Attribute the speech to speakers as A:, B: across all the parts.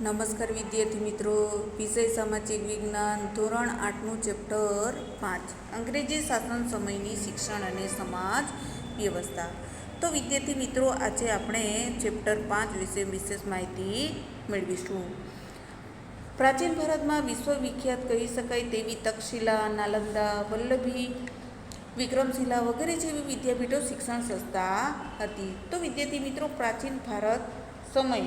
A: નમસ્કાર વિદ્યાર્થી મિત્રો, વિષય સામાજિક વિજ્ઞાન ધોરણ 8નું ચેપ્ટર 5 અંગ્રેજી શાસન સમયની શિક્ષણ અને સમાજ વ્યવસ્થા. તો વિદ્યાર્થી મિત્રો, આજે આપણે ચેપ્ટર 5 વિશે વિશેષ માહિતી મેળવીશું. પ્રાચીન ભારતમાં વિશ્વવિખ્યાત કહી શકાય તેવી તક્ષશિલા, નાલંદા, વલ્લભી, વિક્રમશિલા વગેરે જેવી વિદ્યાપીઠો શિક્ષણ સંસ્થા હતી. તો વિદ્યાર્થી મિત્રો, પ્રાચીન ભારત સમય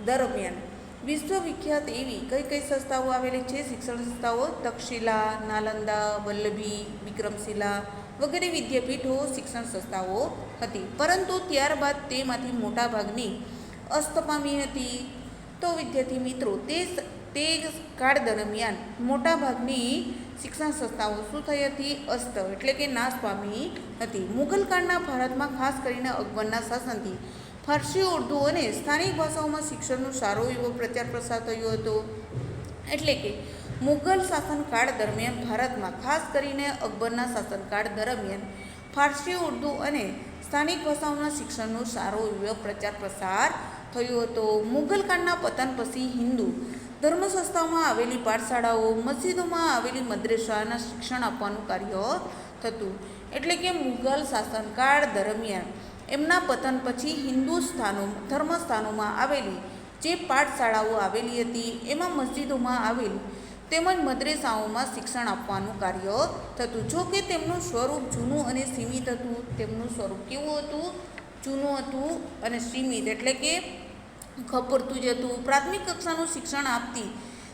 A: દરમિયાન વિશ્વવિખ્યાત એવી કઈ કઈ સંસ્થાઓ આવેલી છે? શિક્ષણ સંસ્થાઓ તક્ષશિલા, નાલંદા, વલ્લભી, વિક્રમશિલા વગેરે વિદ્યાપીઠો શિક્ષણ સંસ્થાઓ હતી. પરંતુ ત્યારબાદ તેમાંથી મોટાભાગની અસ્ત પામી હતી. તો વિદ્યાર્થી મિત્રો, તે કાળ દરમિયાન મોટાભાગની શિક્ષણ સંસ્થાઓ શું થઈ હતી? અસ્ત એટલે કે નાશ પામી હતી. મુગલ કાળના ભારતમાં ખાસ કરીને અકબરના શાસનથી ફારસી, ઉર્દુ અને સ્થાનિક ભાષાઓમાં શિક્ષણનો સારો એવો પ્રચાર પ્રસાર થયો હતો. એટલે કે મુગલ શાસનકાળ દરમિયાન ભારતમાં ખાસ કરીને અકબરના શાસનકાળ દરમિયાન ફારસી, ઉર્દુ અને સ્થાનિક ભાષાઓના શિક્ષણનો સારો એવો પ્રચાર પ્રસાર થયો હતો. મુગલ કાળના પતન પછી હિન્દુ ધર્મ સંસ્થાઓમાં આવેલી પાઠશાળાઓ, મસ્જિદોમાં આવેલી મદ્રેસાના શિક્ષણ આપવાનું કાર્ય થતું. એટલે કે મુગલ શાસનકાળ દરમિયાન એમના પતન પછી હિન્દુ ધર્મસ્થાનોમાં આવેલી જે પાઠશાળાઓ આવેલી હતી, એમાં મસ્જિદોમાં આવેલી તેમજ મદ્રેસાઓમાં શિક્ષણ આપવાનું કાર્ય થતું. જો કે તેમનું સ્વરૂપ જૂનું અને સીમિત હતું. તેમનું સ્વરૂપ કેવું હતું? જૂનું હતું અને સીમિત, એટલે કે ખપરતું જ હતું. પ્રાથમિક કક્ષાનું શિક્ષણ આપતી,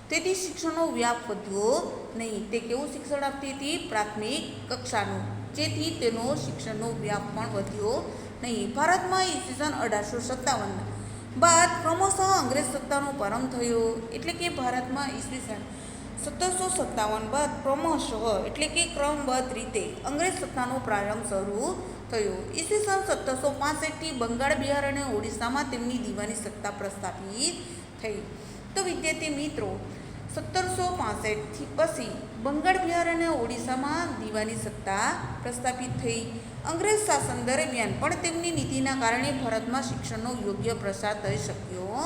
A: તેથી શિક્ષણનો વ્યાપ વધ્યો નહીં. તે કેવું શિક્ષણ આપતી હતી? પ્રાથમિક કક્ષાનું, જેથી તેનો શિક્ષણનો વ્યાપ પણ વધ્યો નહીં. ભારતમાં ઈસવીસન 1857 બાદ ક્રમશઃ અંગ્રેજ સત્તાનો પ્રારંભ થયો. એટલે કે ભારતમાં ઈસવીસન 1757 બાદ ક્રમશઃ એટલે કે ક્રમબદ્ધ રીતે અંગ્રેજ સત્તાનો પ્રારંભ શરૂ થયો. ઈસવીસન 1765થી બંગાળ, બિહાર અને ઓડિશામાં તેમની દીવાની સત્તા પ્રસ્થાપિત થઈ. તો વિદ્યાર્થી મિત્રો, 1765થી પછી બંગાળ, બિહાર અને ઓડિશામાં દીવાની સત્તા પ્રસ્થાપિત થઈ. અંગ્રેજ શાસન દરમિયાન પણ તેમની નીતિના કારણે ભારતમાં શિક્ષણનો યોગ્ય પ્રસાર થઈ શક્યો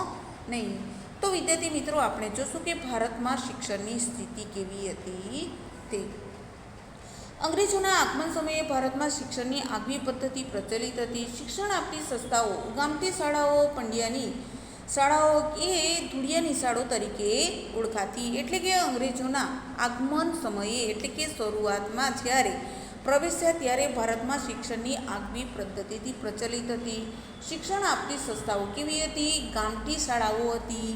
A: નહીં. તો વિદ્યાર્થી મિત્રો, આપણે જોશું કે ભારતમાં શિક્ષણની સ્થિતિ કેવી હતી તે. અંગ્રેજોના આગમન સમયે ભારતમાં શિક્ષણની આગવી પદ્ધતિ પ્રચલિત હતી. શિક્ષણ આપતી સંસ્થાઓ ઉગામતી શાળાઓ, પંડ્યાની શાળાઓ એ ધૂળિયા નિશાળો તરીકે ઓળખાતી. એટલે કે અંગ્રેજોના આગમન સમયે એટલે કે શરૂઆતમાં જ્યારે પ્રવેશ્યા ત્યારે ભારતમાં શિક્ષણની આગવી પદ્ધતિથી પ્રચલિત હતી. શિક્ષણ આપતી સંસ્થાઓ કેવી હતી? ગામઠી શાળાઓ હતી,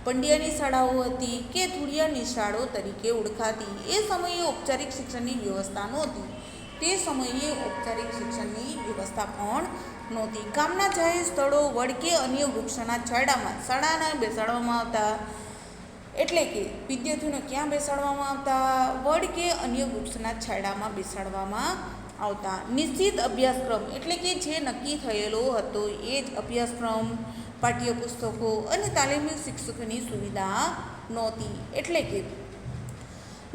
A: પંડ્યાની શાળાઓ હતી કે ધૂળિયા નિશાળો તરીકે ઓળખાતી. એ સમયે ઔપચારિક શિક્ષણની વ્યવસ્થા નહોતી. તે સમયે ઔપચારિક શિક્ષણની વ્યવસ્થા પણ નહોતી. ગામના જાહેર સ્થળો, વડ કે અન્ય વૃક્ષોના છાંયડામાં શાળાને બેસાડવામાં આવતા. એટલે કે વિદ્યાર્થીઓને ક્યાં બેસાડવામાં આવતા? વડ કે અન્ય વૃક્ષના છાંયડામાં બેસાડવામાં આવતા. નિશ્ચિત અભ્યાસક્રમ એટલે કે જે નક્કી થયેલો હતો એ જ અભ્યાસક્રમ, પાઠ્યપુસ્તકો અને તાલીમી શિક્ષકોની સુવિધા નહોતી. એટલે કે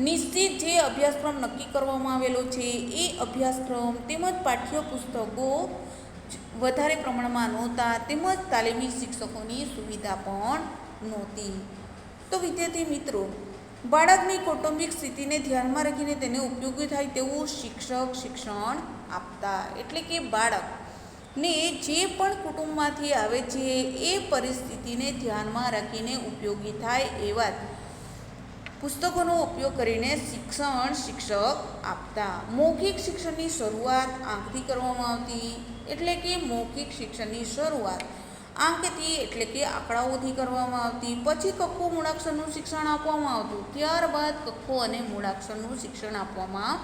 A: નિશ્ચિત જે અભ્યાસક્રમ નક્કી કરવામાં આવેલો છે એ અભ્યાસક્રમ તેમજ પાઠ્યપુસ્તકો વધારે પ્રમાણમાં નહોતા, તેમજ તાલીમી શિક્ષકોની સુવિધા પણ નહોતી. તો વિદ્યાર્થી મિત્રો, બાળકની કૌટુંબિક સ્થિતિને ધ્યાનમાં રાખીને તેને ઉપયોગી થાય તેવું શિક્ષક શિક્ષણ આપતા. એટલે કે બાળકને જે પણ કુટુંબમાંથી આવે છે એ પરિસ્થિતિને ધ્યાનમાં રાખીને ઉપયોગી થાય એવા પુસ્તકોનો ઉપયોગ કરીને શિક્ષક આપતા. મૌખિક શિક્ષણની શરૂઆત આંકથી કરવામાં આવતી. એટલે કે મૌખિક શિક્ષણની શરૂઆત આંકથી એટલે કે આંકડાઓથી કરવામાં આવતી. પછી કક્કો મૂળાક્ષરનું શિક્ષણ આપવામાં આવતું. ત્યારબાદ કક્કો અને મૂળાક્ષરનું શિક્ષણ આપવામાં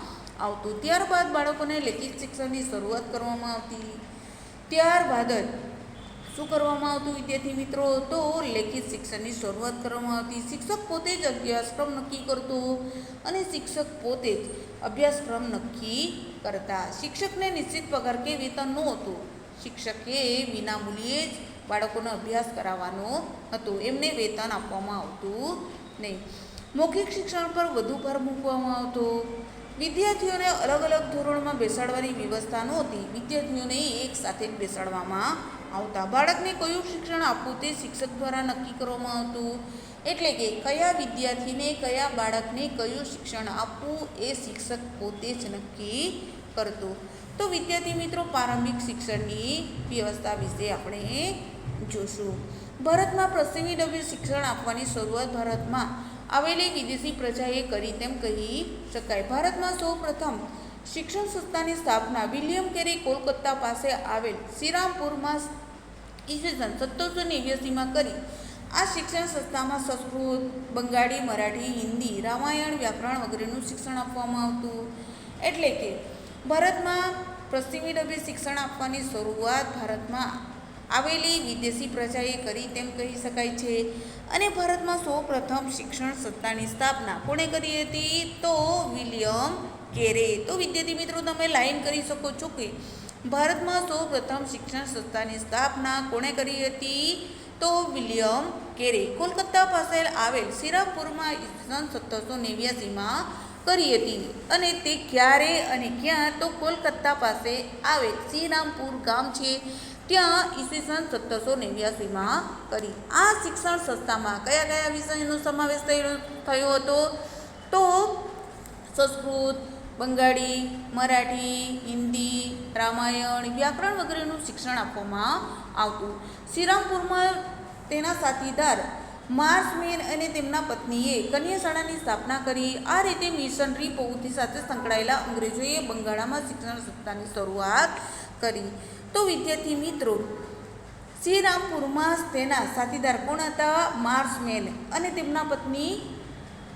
A: આવતું. ત્યારબાદ બાળકોને લેખિત શિક્ષણની શરૂઆત કરવામાં આવતી. ત્યારબાદ જ શું કરવામાં આવતું વિદ્યાર્થી મિત્રો? તો લેખિત શિક્ષણની શરૂઆત કરવામાં આવતી. શિક્ષક પોતે જ અભ્યાસક્રમ નક્કી કરતો અને શિક્ષક પોતે જ અભ્યાસક્રમ નક્કી કરતા. શિક્ષકને નિશ્ચિત પગાર કે વેતન નહોતું. શિક્ષકે વિનામૂલ્યે જ બાળકોનો અભ્યાસ કરાવવાનો હતો. એમને વેતન આપવામાં આવતું નહીં. મૌખિક શિક્ષણ પર વધુ ભાર મૂકવામાં આવતો. વિદ્યાર્થીઓને અલગ અલગ ધોરણમાં બેસાડવાની વ્યવસ્થા નહોતી. વિદ્યાર્થીઓને એક સાથે જ બેસાડવામાં આવતા. બાળકને કયું શિક્ષણ આપવું તે શિક્ષક દ્વારા નક્કી કરવામાં આવતું. એટલે કે કયા વિદ્યાર્થીને કયા બાળકને કયું શિક્ષણ આપવું એ શિક્ષક પોતે જ નક્કી કરતો. તો વિદ્યાર્થી મિત્રો, પ્રારંભિક શિક્ષણની વ્યવસ્થા વિશે આપણે જોશું. ભારતમાં પશ્ચિમી ઢબે શિક્ષણ આપવાની શરૂઆત ભારતમાં આવેલી વિદેશી પ્રજાએ કરી તેમ કહી શકાય. ભારતમાં સૌ પ્રથમ શિક્ષણ સંસ્થાની સ્થાપના વિલિયમ કેરી કોલકાતા પાસે આવેલ શ્રીરામપુરમાં ઈસવીસન 1789માં કરી. આ શિક્ષણ સંસ્થામાં સંસ્કૃત, બંગાળી, મરાઠી, હિન્દી, રામાયણ, વ્યાકરણ વગેરેનું શિક્ષણ આપવામાં આવતું. એટલે કે ભારતમાં પશ્ચિમી ઢબે શિક્ષણ આપવાની શરૂઆત ભારતમાં આવેલી વિદેશી પ્રજાએ કરી તેમ કહી શકાય છે. અને ભારતમાં સૌ પ્રથમ શિક્ષણ સંસ્થાની સ્થાપના કોણે કરી હતી? તો વિલિયમ કેરે. તો વિદ્યાર્થી મિત્રો, તમે લાઈન કરી શકો છો કે ભારતમાં સૌ પ્રથમ શિક્ષણ સંસ્થાની સ્થાપના કોણે કરી હતી? તો વિલિયમ કેરે કોલકાતા પાસે આવેલ શ્રીરામપુરમાં ઈસવીસન 1789માં કરી હતી. અને તે ક્યારે અને ક્યાં? તો કોલકાતા પાસે આવેલ શ્રીરામપુર ગામ છે ત્યાં ઈસવીસન 1789માં કરી. આ શિક્ષણ સંસ્થામાં કયા કયા વિષયનો સમાવેશ થયો હતો? તો સંસ્કૃત, બંગાળી, મરાઠી, હિન્દી, રામાયણ, વ્યાકરણ વગેરેનું શિક્ષણ આપવામાં આવતું. શ્રીરામપુરમાં તેના સાથીદાર માર્સમેન અને તેમના પત્નીએ કન્યાશાળાની સ્થાપના કરી. આ રીતે મિશનરી પ્રવૃત્તિ સાથે સંકળાયેલા અંગ્રેજોએ બંગાળમાં શિક્ષણ સંસ્થાની શરૂઆત કરી. તો વિદ્યાર્થી મિત્રો, શ્રીરામપુરમાં તેના સાથીદાર કોણ હતા? માર્સમેન અને તેમના પત્ની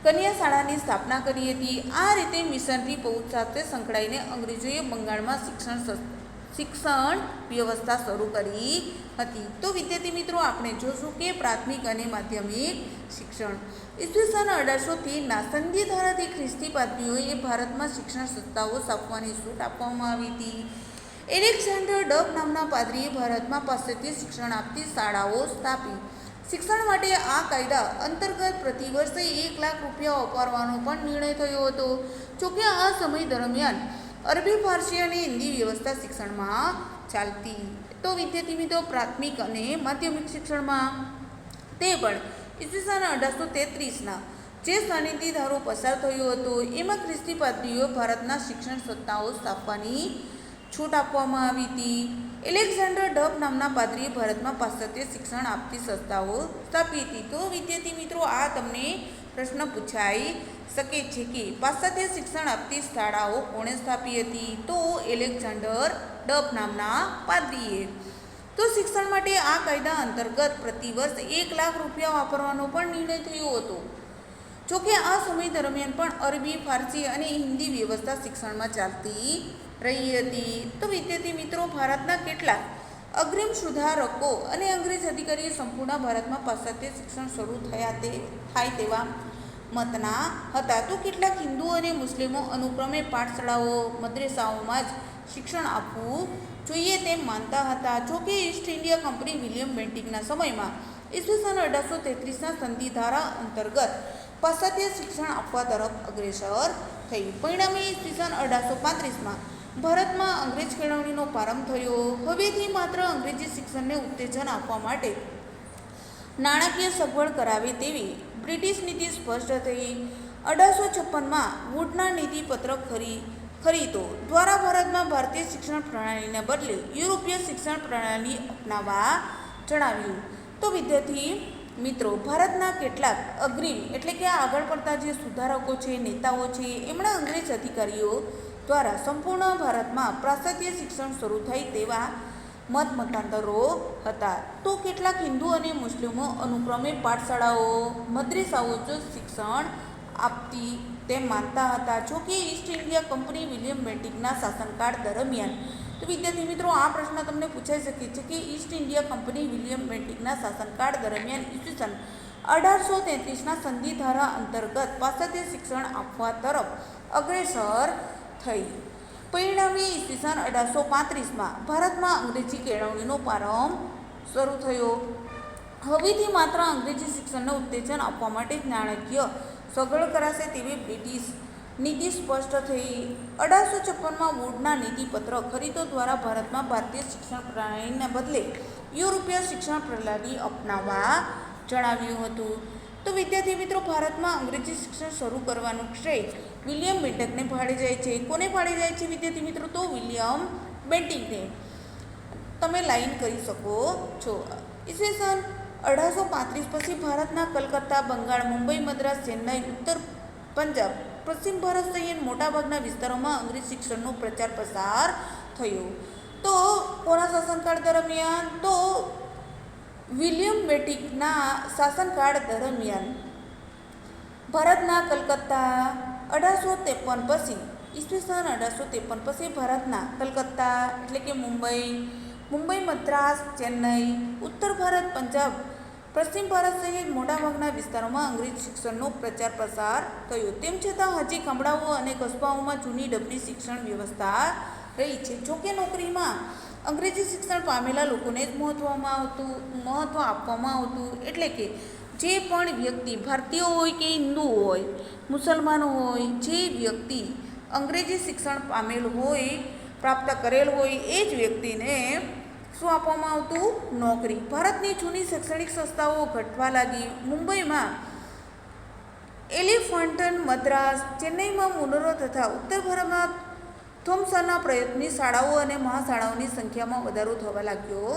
A: કન્યાશાળાની સ્થાપના કરી હતી. આ રીતે મિશનરી પ્રવૃત્તિ સાથે સંકળાઈને અંગ્રેજોએ બંગાળમાં શિક્ષણ વ્યવસ્થા શરૂ કરી હતી. તો વિદ્યાર્થી મિત્રો, આપણે જોશું કે પ્રાથમિક અને માધ્યમિક શિક્ષણ. ઈસવીસન 1813ના સંધિ ધારાથી ખ્રિસ્તી પાદરીઓએ ભારતમાં શિક્ષણ સંસ્થાઓ સ્થાપવાની છૂટ આપવામાં આવી હતી. એલેક્ઝાન્ડર ડફ નામના પાદરીએ ભારતમાં પાશ્ચાત્ય શિક્ષણ આપતી શાળાઓ સ્થાપી. શિક્ષણ માટે આ કાયદા અંતર્ગત પ્રતિ વર્ષે 1 લાખ રૂપિયા વાપરવાનો પણ નિર્ણય થયો હતો. જોકે આ સમય દરમિયાન અરબી, ફારસી અને હિન્દી વ્યવસ્થા શિક્ષણમાં ચાલતી. તો વિદ્યાર્થી મિત્રો, પ્રાથમિક અને માધ્યમિક શિક્ષણમાં તે પણ ઈસવીસન 1833ના જે શાંતિ ધારો પસાર થયો હતો એમાં ખ્રિસ્તી પાદરીઓ ભારતના શિક્ષણ સંસ્થાઓ સ્થાપવાની છૂટ આપવામાં આવી હતી. એલેક્ઝાન્ડર ડફ નામના પાદરીએ ભારતમાં પાશ્ચાત્ય શિક્ષણ આપતી સંસ્થાઓ સ્થાપી હતી. તો વિદ્યાર્થી મિત્રો, આ તમને પ્રશ્ન પૂછાઈ શકે છે કે પાશ્ચાત્ય શિક્ષણ આપતી શાળાઓ કોણે સ્થાપી હતી? તો એલેક્ઝાન્ડર ડફ નામના પાદરીએ. તો શિક્ષણ માટે આ કાયદા અંતર્ગત પ્રતિ વર્ષ 1 લાખ રૂપિયા વાપરવાનો પણ નિર્ણય થયો હતો. જોકે આ સમય દરમિયાન પણ અરબી, ફારસી અને હિન્દી વ્યવસ્થા શિક્ષણમાં ચાલતી રહી હતી. તો વિદ્યાર્થી મિત્રો, ભારતના કેટલાક અગ્રીમ સુધારકો અને અંગ્રેજ અધિકારીઓ સંપૂર્ણ ભારતમાં પાશ્ચાત્ય શિક્ષણ શરૂ થાય તેવા મતના હતા. તો કેટલાક હિન્દુ અને મુસ્લિમો અનુક્રમે પાઠશાળાઓ, મદ્રેસાઓમાં જ શિક્ષણ આપવું જોઈએ તેમ માનતા હતા. જોકે ઈસ્ટ ઇન્ડિયા કંપની વિલિયમ બેન્ટિકના સમયમાં ઈસવીસન 1833ના સંધિ ધારા અંતર્ગત પાશ્ચાત્ય શિક્ષણ આપવા તરફ અગ્રેસર થઈ. પરિણામે ઈસવીસન 1835માં ભારતમાં અંગ્રેજ કેળવણીનો પ્રારંભ થયો. હવેથી માત્ર અંગ્રેજી શિક્ષણને ઉત્તેજન આપવા માટે નાણાકીય સગવડ કરાવે તેવી બ્રિટિશ નીતિ સ્પષ્ટ થઈ. 1856માં વુડના નીતિપત્રક ખરીદો દ્વારા ભારતમાં ભારતીય શિક્ષણ પ્રણાલીને બદલે યુરોપીય શિક્ષણ પ્રણાલી અપનાવવા જણાવ્યું. તો વિદ્યાર્થી મિત્રો, ભારતના કેટલાક અગ્રીમ એટલે કે આગળ પડતા જે સુધારકો છે, નેતાઓ છે, એમણે અંગ્રેજ અધિકારીઓ દ્વારા સંપૂર્ણ ભારતમાં પાશ્ચાત્ય શિક્ષણ શરૂ થાય તેવા મતાંતરો હતા. તો કેટલાક હિન્દુ અને મુસ્લિમો અનુક્રમે પાઠશાળાઓ, મદ્રેસાઓ જ શિક્ષણ આપતી તેમ માનતા હતા. જોકે ઈસ્ટ ઇન્ડિયા કંપની વિલિયમ બેન્ટિકના શાસનકાળ દરમિયાન. તો વિદ્યાર્થી મિત્રો, આ પ્રશ્ન તમને પૂછાઈ શકે છે કે ઈસ્ટ ઇન્ડિયા કંપની વિલિયમ બેન્ટિકના શાસનકાળ દરમિયાન ઈસવીસન 1833ના સંધિ ધારા અંતર્ગત પાશ્ચાત્ય શિક્ષણ આપવા તરફ અગ્રેસર થઈ. પરિણામે ઈસવીસન 1835માં ભારતમાં અંગ્રેજી કેળવણીનો પ્રારંભ શરૂ થયો. હવેથી માત્ર અંગ્રેજી શિક્ષણને ઉત્તેજન આપવા માટે જ નાણાકીય સગવડ કરાશે તેવી બ્રિટિશ નીતિ સ્પષ્ટ થઈ. 1856માં વુડના નીતિપત્ર ખરીદો દ્વારા ભારતમાં ભારતીય શિક્ષણ પ્રણાલીને બદલે યુરોપીય શિક્ષણ પ્રણાલી અપનાવવા જણાવ્યું હતું. તો વિદ્યાર્થી મિત્રો, ભારતમાં અંગ્રેજી શિક્ષણ શરૂ કરવાનું શ્રેય વિલિયમ બેન્ટિંકને ફાળે જાય છે. કોને ફાળે જાય છે વિદ્યાર્થી મિત્રો? તો વિલિયમ બેન્ટિંકને. તમે લાઈન કરી શકો છો. ઈસવીસન 1835 પછી ભારતના કલકત્તા, બંગાળ, મુંબઈ, મદ્રાસ, ચેન્નઈ, ઉત્તર પંજાબ, પશ્ચિમ ભારત સહિત મોટાભાગના વિસ્તારોમાં અંગ્રેજી શિક્ષણનો પ્રચાર પ્રસાર થયો. તો કોના શાસનકાળ દરમિયાન? તો વિલિયમ બેન્ટિંકના શાસનકાળ દરમિયાન ભારતના કલકત્તા 1853 પછી, ઈસવીસન 1853 પછી ભારતના કલકત્તા એટલે કે મુંબઈ, મદ્રાસ, ચેન્નઈ, ઉત્તર ભારત, પંજાબ, પશ્ચિમ ભારત સહિત મોટાભાગના વિસ્તારોમાં અંગ્રેજી શિક્ષણનો પ્રચાર પ્રસાર થયો. તેમ છતાં હજી ગામડાઓ અને કસ્બાઓમાં જૂની ડબલી શિક્ષણ વ્યવસ્થા રહી છે. જોકે નોકરીમાં અંગ્રેજી શિક્ષણ પામેલા લોકોને જ મહત્ત્વ આપવામાં આવતું. એટલે કે જે પણ વ્યક્તિ ભારતીય હોય કે હિન્દુ હોય, મુસલમાન હોય, જે વ્યક્તિ અંગ્રેજી શિક્ષણ પામેલ હોય, પ્રાપ્ત કરેલ હોય, એ જ વ્યક્તિને શું આપવામાં આવતું? નોકરી. ભારતની જૂની શૈક્ષણિક સંસ્થાઓ ઘટવા લાગી. મુંબઈમાં એલિફન્ટન, મદ્રાસ, ચેન્નઈમાં મુનરો તથા ઉત્તર ભારતમાં થોમ્સનના પ્રયત્નની શાળાઓ અને મહાશાળાઓની સંખ્યામાં વધારો થવા લાગ્યો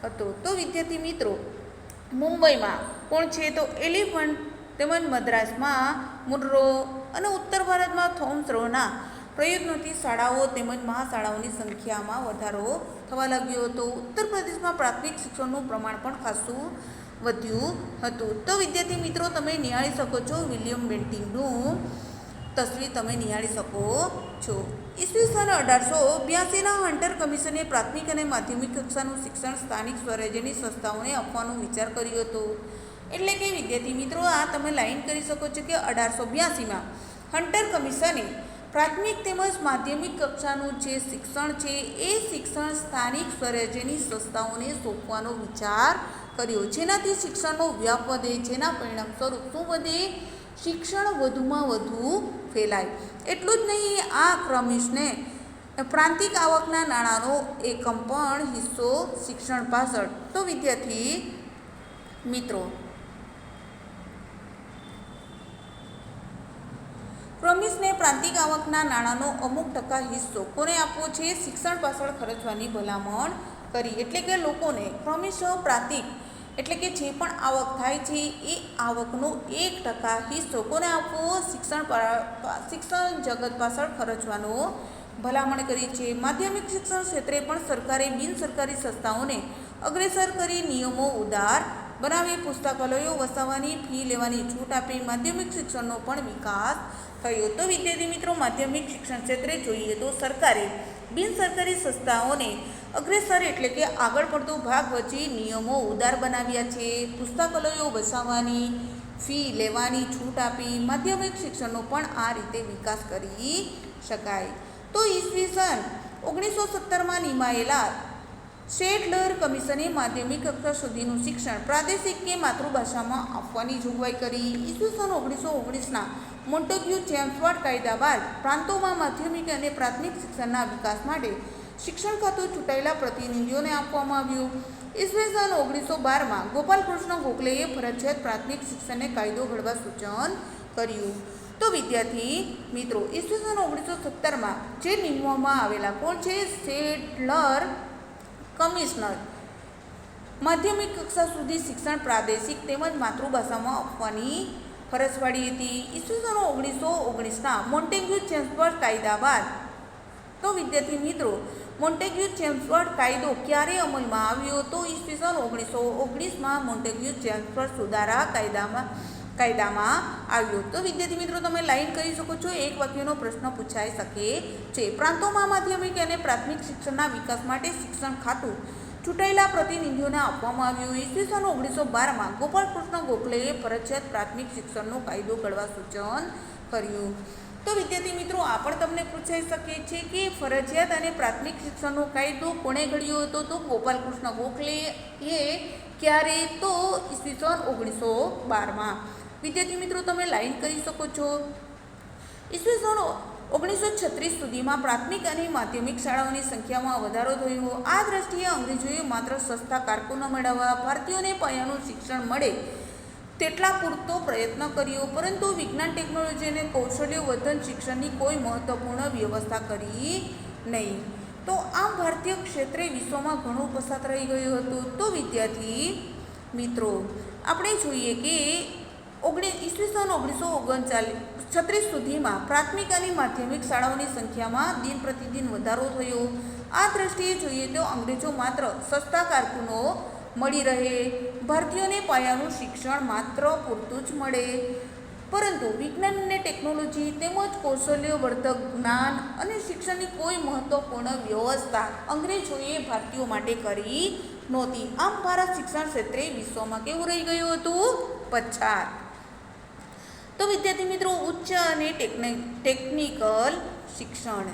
A: હતો. તો વિદ્યાર્થી મિત્રો, મુંબઈમાં કોણ છે? તો એલિફન્ટ, તેમજ મદ્રાસમાં મુનરો અને ઉત્તર ભારતમાં થોમ્સનના પ્રયત્નોથી શાળાઓ તેમજ મહાશાળાઓની સંખ્યામાં વધારો થવા લાગ્યો હતો. ઉત્તર પ્રદેશમાં પ્રાથમિક શિક્ષણનું પ્રમાણ પણ ખાસું વધ્યું હતું. તો વિદ્યાર્થી મિત્રો, તમે નિહાળી શકો છો વિલિયમ બેન્ટિંકનું તસવીર તમે નિહાળી શકો છો. ઈસવીસન 1882ના હન્ટર કમિશને પ્રાથમિક અને માધ્યમિક કક્ષાનું શિક્ષણ સ્થાનિક સ્વરાજ્યની સંસ્થાઓને આપવાનો વિચાર કર્યો હતો. એટલે કે વિદ્યાર્થી મિત્રો, આ તમે લાઈન કરી શકો છો કે 1882માં હન્ટર કમિશને પ્રાથમિક તેમજ માધ્યમિક કક્ષાનું જે શિક્ષણ છે એ શિક્ષણ સ્થાનિક સ્વરાજ્યની સંસ્થાઓને સોંપવાનો વિચાર કર્યો, જેનાથી શિક્ષણનો વ્યાપ વધે, જેના પરિણામ સ્વરૂપ શું વધે? શિક્ષણ વધુમાં વધુ ફેલાય. એટલું જ નહીં, આ કમિશને પ્રાંતિક આવકના નાણાંનો એકમ પણ હિસ્સો શિક્ષણ પાછળ. તો વિદ્યાર્થી મિત્રો, કમિશને પ્રાંતિક આવકના નાણાંનો અમુક ટકા હિસ્સો કોને આપવો છે? શિક્ષણ પાછળ ખર્ચવાની ભલામણ કરી. એટલે કે લોકોને ક્રમિશ પ્રાંતિક એટલે કે જે પણ આવક થાય છે એ આવકનો 1% હિસ્સો કોને આપવો? શિક્ષણ જગત પાછળ ખર્ચવાનો ભલામણ કરી છે. માધ્યમિક શિક્ષણ ક્ષેત્રે પણ સરકારે બિનસરકારી સંસ્થાઓને અગ્રેસર કરી નિયમો ઉદાર બનાવી, પુસ્તકાલયો વસાવવાની, ફી લેવાની છૂટ આપી માધ્યમિક શિક્ષણનો પણ વિકાસ થયો. તો વિદ્યાર્થી મિત્રો, માધ્યમિક શિક્ષણ ક્ષેત્રે જોઈએ તો સરકારે બિનસરકારી સંસ્થાઓને અગ્રેસર એટલે કે આગળ પડતો ભાગ વચ્ચે નિયમો ઉદાર બનાવ્યા છે. પુસ્તકાલયો વસાવવાની, ફી લેવાની છૂટ આપી માધ્યમિક શિક્ષણનો પણ આ રીતે વિકાસ કરી શકાય. તો ઈસવીસન 1917માં નિમાયેલા શેડલર કમિશને માધ્યમિક કક્ષા સુધીનું શિક્ષણ પ્રાદેશિક કે માતૃભાષામાં આપવાની જોગવાઈ કરી. ઈસવીસન 1919ના મોન્ટેગ્યુ ચેમ્સવર્થ કાયદા બાદ પ્રાંતોમાં માધ્યમિક અને પ્રાથમિક શિક્ષણના વિકાસ માટે શિક્ષણ ખાતું ચૂંટાયેલા પ્રતિનિધિઓને આપવામાં આવ્યું. ઈસવીસન 1912માં ગોપાલકૃષ્ણ ગોખલેએ ફરજિયાત પ્રાથમિક શિક્ષણને કાયદો ઘડવા સૂચન કર્યું. તો વિદ્યાર્થી મિત્રો, ઈસવીસન 1917માં જે નિમવામાં આવેલા કોણ છે? શેડલર કમિશનર માધ્યમિક કક્ષા સુધી શિક્ષણ પ્રાદેશિક તેમજ માતૃભાષામાં આપવાની ફરજ પાડી હતી. ઈસવીસન 1919ના મોન્ટેગ્યુ ચેમ્સવર્થ કાયદા બાદ તો વિદ્યાર્થી મિત્રો, મોન્ટેગ્યુ ચેમ્સવર્થ કાયદો ક્યારે અમલમાં આવ્યો? તો ઈસવીસન 1919માં મોન્ટેગ્યુ ચેમ્સવર્થ સુધારા કાયદામાં આવ્યો. તો વિદ્યાર્થી મિત્રો, તમે લાઈન કરી શકો છો. એક વાક્યનો પ્રશ્ન પૂછાઈ શકે છે. પ્રાંતોમાં માધ્યમિક અને પ્રાથમિક શિક્ષણના વિકાસ માટે શિક્ષણ ખાતું ચૂંટાયેલા પ્રતિનિધિઓને આપવામાં આવ્યું. ઈસવીસન 1912માં ગોપાલકૃષ્ણ ગોખલેએ ફરજિયાત પ્રાથમિક શિક્ષણનો કાયદો ઘડવા સૂચન કર્યું. તો વિદ્યાર્થી મિત્રો, આ પણ તમને પૂછાઈ શકે છે કે ફરજિયાત અને પ્રાથમિક શિક્ષણનો કાયદો કોણે ઘડ્યો હતો? તો ગોપાલકૃષ્ણ ગોખલેએ. ક્યારે? તો ઈસવીસન 1912માં. વિદ્યાર્થી મિત્રો, તમે લાઈન કરી શકો છો. ઈસવીસન 1936 સુધીમાં પ્રાથમિક અને માધ્યમિક શાળાઓની સંખ્યામાં વધારો થયો. આ દ્રષ્ટિએ અંગ્રેજોએ માત્ર સસ્તા કારકુનો મેળવવા ભારતીયોને પાયાનું શિક્ષણ મળે તેટલા પૂરતો પ્રયત્ન કર્યો, પરંતુ વિજ્ઞાન, ટેકનોલોજી અને કૌશલ્યવર્ધન શિક્ષણની કોઈ મહત્વપૂર્ણ વ્યવસ્થા કરી નહીં. તો આમ ભારતીય ક્ષેત્રે વિશ્વમાં ઘણું પસાર રહી ગયું હતું. તો વિદ્યાર્થી મિત્રો આપણે જોઈએ કે ઈસવીસન 1936 સુધીમાં પ્રાથમિક અને માધ્યમિક શાળાઓની સંખ્યામાં દિન પ્રતિદિન વધારો થયો. આ દ્રષ્ટિએ જોઈએ તો અંગ્રેજો માત્ર સસ્તા કારકુનો મળી રહે, ભારતીયોને પાયાનું શિક્ષણ માત્ર પૂરતું જ મળે, પરંતુ વિજ્ઞાન અને ટેકનોલોજી તેમજ કૌશલ્યવર્ધક જ્ઞાન અને શિક્ષણની કોઈ મહત્વપૂર્ણ વ્યવસ્થા અંગ્રેજોએ ભારતીયો માટે કરી નહોતી. આમ ભારત શિક્ષણ ક્ષેત્રે વિશ્વમાં કેવું રહી ગયું હતું? પછાત. તો વિદ્યાર્થી મિત્રો ઉચ્ચ અને ટેકનિકલ શિક્ષણ.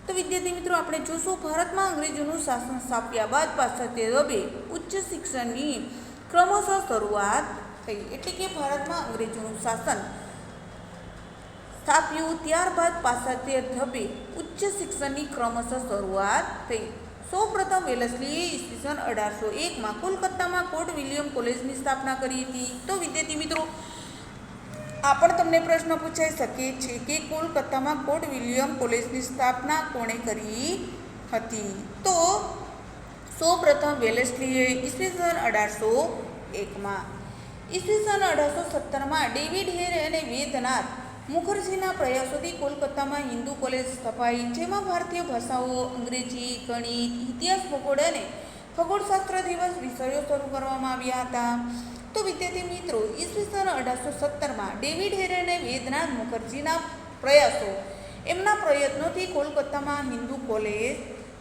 A: તો વિદ્યાર્થી મિત્રો આપણે જોશું ભારતમાં અંગ્રેજોનું શાસન સ્થાપ્યા બાદ પાશ્ચાત્ય ઢબે ઉચ્ચ શિક્ષણની ક્રમશઃ શરૂઆત થઈ. એટલે કે ભારતમાં અંગ્રેજોનું શાસન સ્થાપ્યું ત્યારબાદ પાશ્ચાત્ય ઢબે ઉચ્ચ શિક્ષણની ક્રમશઃ શરૂઆત થઈ. સૌપ્રથમ વેલેસ્લીએ ઈસવીસન 1801માં કોલકાતામાં કોર્ટ વિલિયમ કોલેજની સ્થાપના કરી હતી. તો વિદ્યાર્થી મિત્રો આ પણ તમને પ્રશ્ન પૂછાઈ શકે છે કે કોલકાતામાં કોર્ટ વિલિયમ કોલેજની સ્થાપના કોણે કરી હતી? તો સૌપ્રથમ વેલેસ્લીએ ઈસવીસન 1801માં. ઈસવીસન 1817માં ડેવિડ હેર અને વેદનાથ મુખર્જીના પ્રયાસોથી કોલકાતામાં હિન્દુ કોલેજ સ્થપાઈ, જેમાં ભારતીય ભાષાઓ, અંગ્રેજી, ગણિત, ઇતિહાસ, ભૂગોળ અને ખગોળશાસ્ત્ર જેવા વિષયો શરૂ કરવામાં આવ્યા હતા. તો વિદ્યાર્થી મિત્રો ઈસવીસન 1817માં ડેવિડ હેર અને વેદનાથ મુખર્જીના એમના પ્રયત્નોથી કોલકાતામાં હિન્દુ કોલેજ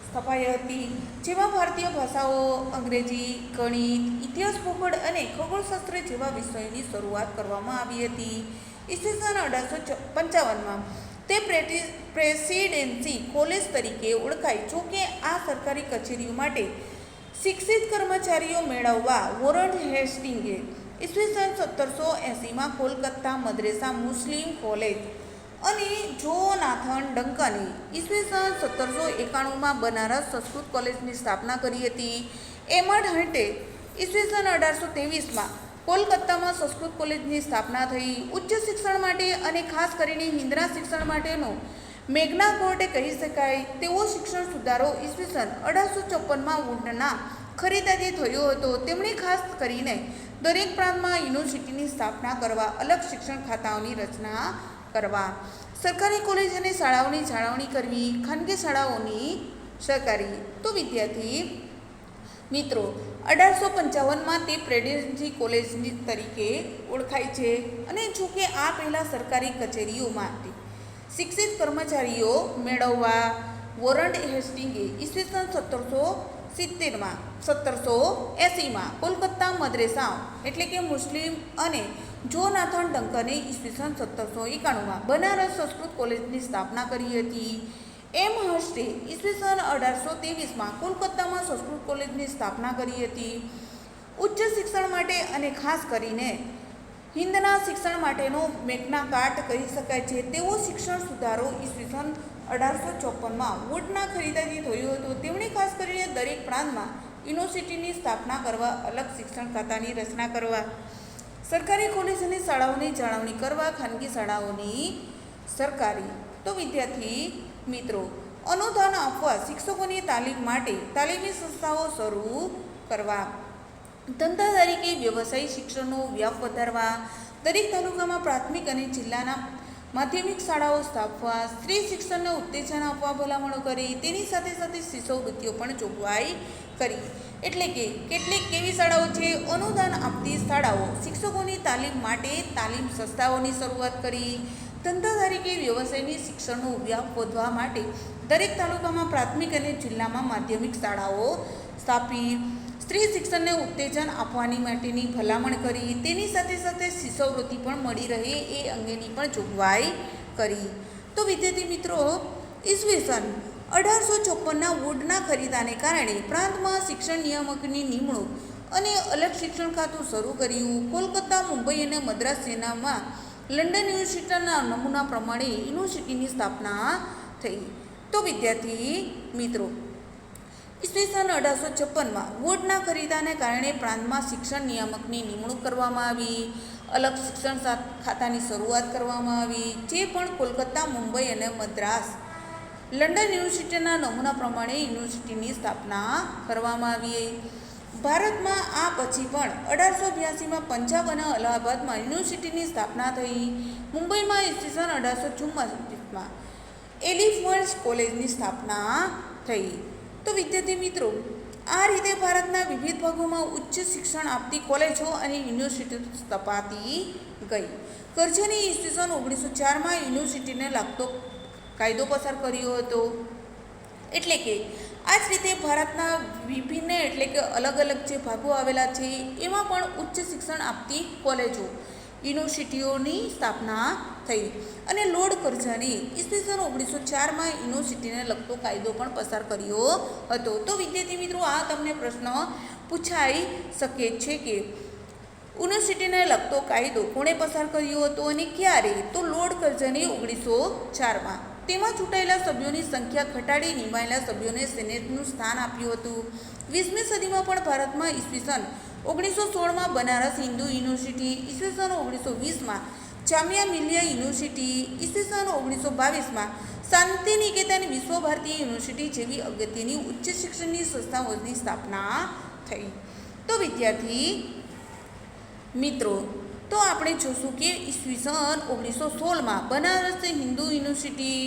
A: સ્થપાઈ હતી, જેમાં ભારતીય ભાષાઓ, અંગ્રેજી, ગણિત, ઇતિહાસ, ભૂગોળ અને ખગોળશાસ્ત્ર જેવા વિષયોની શરૂઆત કરવામાં આવી હતી. ઈસવીસન 1855માં તે પ્રેસિડેન્સી કોલેજ તરીકે ઓળખાઈ. જોકે આ સરકારી કચેરીઓ માટે શિક્ષિત કર્મચારીઓ મેળવવા વોરન હેસ્ટિંગે ઈસવીસન 1780માં કોલકાતા મદ્રેસા મુસ્લિમ કોલેજ અને જોનાથન ડંકને ઈસવીસન 1791માં બનારસ સંસ્કૃત કોલેજની સ્થાપના કરી હતી. એમડ હન્ટે ઈસવીસન 1823માં કોલકાતામાં સંસ્કૃત કોલેજની સ્થાપના થઈ. ઉચ્ચ શિક્ષણ માટે અને ખાસ કરીને હિન્દના શિક્ષણ માટેનો મેગ્ના કાર્ટા કહી શકાય તેવો શિક્ષણ સુધારો ઈસવીસન 1854માં વુડના ખરીદાથી થયો હતો. તેમણે ખાસ કરીને દરેક પ્રાંતમાં યુનિવર્સિટીની સ્થાપના કરવા, અલગ શિક્ષણ ખાતાઓની રચના કરવા, સરકારી કોલેજ અને શાળાઓની જાળવણી કરવી, ખાનગી શાળાઓની સરકારી. તો વિદ્યાર્થી મિત્રો 1855માં તે પ્રેસિડેન્સી કોલેજની તરીકે ઓળખાય છે. અને જોકે આ પહેલાં સરકારી કચેરીઓ માટે શિક્ષિત કર્મચારીઓ મેળવવા વોરન હેસ્ટિંગે ઈસવીસન 1780માં કોલકાતા મદ્રેસા એટલે કે મુસ્લિમ અને જોનાથન ડંકને ઈસવીસન 1791માં બનારસ સંસ્કૃત કોલેજની સ્થાપના કરી હતી. એમ હસ્ટે ઈસવીસન 1823માં કોલકાતામાં સંસ્કૃત કોલેજની સ્થાપના કરી હતી. ઉચ્ચ શિક્ષણ માટે અને ખાસ કરીને હિન્દના શિક્ષણ માટેનો મેગ્ના કાર્ટા કહી શકાય છે તેવો શિક્ષણ સુધારો ઈસવીસન 1854માં વુડના ખરીદાથી થયો હતો. તેમણે ખાસ કરીને દરેક પ્રાંતમાં યુનિવર્સિટીની સ્થાપના કરવા, અલગ શિક્ષણ ખાતાની રચના કરવા, સરકારી કોલેજ અને શાળાઓની જાળવણી કરવા, ખાનગી શાળાઓની સરકારી. તો વિદ્યાર્થી મિત્રો અનુદાન આપવા, શિક્ષકોની તાલીમ માટે તાલીમી સંસ્થાઓ શરૂ કરવા, ધંધાદારી કે વ્યવસાયિક શિક્ષણનો વ્યાપ વધારવા, દરેક તાલુકામાં પ્રાથમિક અને જિલ્લાના માધ્યમિક શાળાઓ સ્થાપવા, સ્ત્રી શિક્ષણને ઉત્તેજન આપવા ભલામણો કરી. તેની સાથે સાથે શિષ્યવૃત્તિઓ પણ જોગવાઈ કરી. એટલે કે કેટલીક કેવી શાળાઓ છે? અનુદાન આપતી શાળાઓ. શિક્ષકોની તાલીમ માટે તાલીમ સંસ્થાઓની શરૂઆત કરી. ધંધાદારી કે વ્યવસાયની શિક્ષણનો વ્યાપ વધવા માટે દરેક તાલુકામાં પ્રાથમિક અને જિલ્લામાં માધ્યમિક શાળાઓ સ્થાપી. સ્ત્રી શિક્ષણને ઉત્તેજન આપવાની માટેની ભલામણ કરી. તેની સાથે સાથે શિષ્યવૃત્તિ પણ મળી રહે એ અંગેની પણ જોગવાઈ કરી. તો વિદ્યાર્થી મિત્રો ઈસવીસન 1854ના વુડના ખરીદાને કારણે પ્રાંતમાં શિક્ષણ નિયામકની નિમણૂક અને અલગ શિક્ષણ ખાતું શરૂ કર્યું. કોલકાતા, મુંબઈ અને મદ્રાસ સેનામાં લંડન યુનિવર્સિટીના નમૂના પ્રમાણે યુનિવર્સિટીની સ્થાપના થઈ. તો વિદ્યાર્થી મિત્રો, ઈસવીસન 1856માં વોટના ખરીદાને કારણે પ્રાંતમાં શિક્ષણ નિયામકની નિમણૂક કરવામાં આવી. અલગ શિક્ષણ ખાતાની શરૂઆત કરવામાં આવી, જે પણ કોલકાતા, મુંબઈ અને મદ્રાસ લંડન યુનિવર્સિટીના નમૂના પ્રમાણે યુનિવર્સિટીની સ્થાપના કરવામાં આવી. ભારતમાં આ પછી પણ 1882માં પંજાબ અને અલ્હાબાદમાં યુનિવર્સિટીની સ્થાપના થઈ. મુંબઈમાં ઈસવીસન 1844માં એલિફન્ટ્સ કોલેજની સ્થાપના થઈ. તો વિદ્યાર્થી મિત્રો, આ રીતે ભારતના વિવિધ ભાગોમાં ઉચ્ચ શિક્ષણ આપતી કોલેજો અને યુનિવર્સિટીઓ સ્થપાતી ગઈ. કરઝઈએ ઈસવીસન 1904માં યુનિવર્સિટીને લાગતો કાયદો પસાર કર્યો હતો. એટલે કે આ જ રીતે ભારતના વિભિન્ન એટલે કે અલગ અલગ જે ભાગો આવેલા છે એમાં પણ ઉચ્ચ શિક્ષણ આપતી કોલેજો યુનિવર્સિટીઓની સ્થાપના થઈ. અને લોર્ડ કરઝઈએ ઈસવીસન 1904માં યુનિવર્સિટીને લગતો કાયદો પણ પસાર કર્યો હતો. તો વિદ્યાર્થી મિત્રો, આ તમને પ્રશ્ન પૂછાઈ શકે છે કે યુનિવર્સિટીને લગતો કાયદો કોણે પસાર કર્યો હતો અને ક્યારે? તો લોર્ડ કરઝઈએ 1904માં. તેમાં ચૂંટાયેલા સભ્યોની સંખ્યા ઘટાડી નિમાયેલા સભ્યોને સેનેટનું સ્થાન આપ્યું હતું. 20મી સદીમાં પણ ભારતમાં ઈસવીસન 1916માં બનારસ હિન્દુ યુનિવર્સિટી, ઈસવીસન 1920માં જામિયા મિલિયા યુનિવર્સિટી, ઈસવીસન 1922માં શાંતિ નિકેતન વિશ્વ ભારતી યુનિવર્સિટી જેવી અગત્યની ઉચ્ચ શિક્ષણની સંસ્થાઓની સ્થાપના થઈ. તો વિદ્યાર્થી મિત્રો, તો આપણે જોશું કે ઈસવીસન 1916માં બનારસ હિન્દુ યુનિવર્સિટી,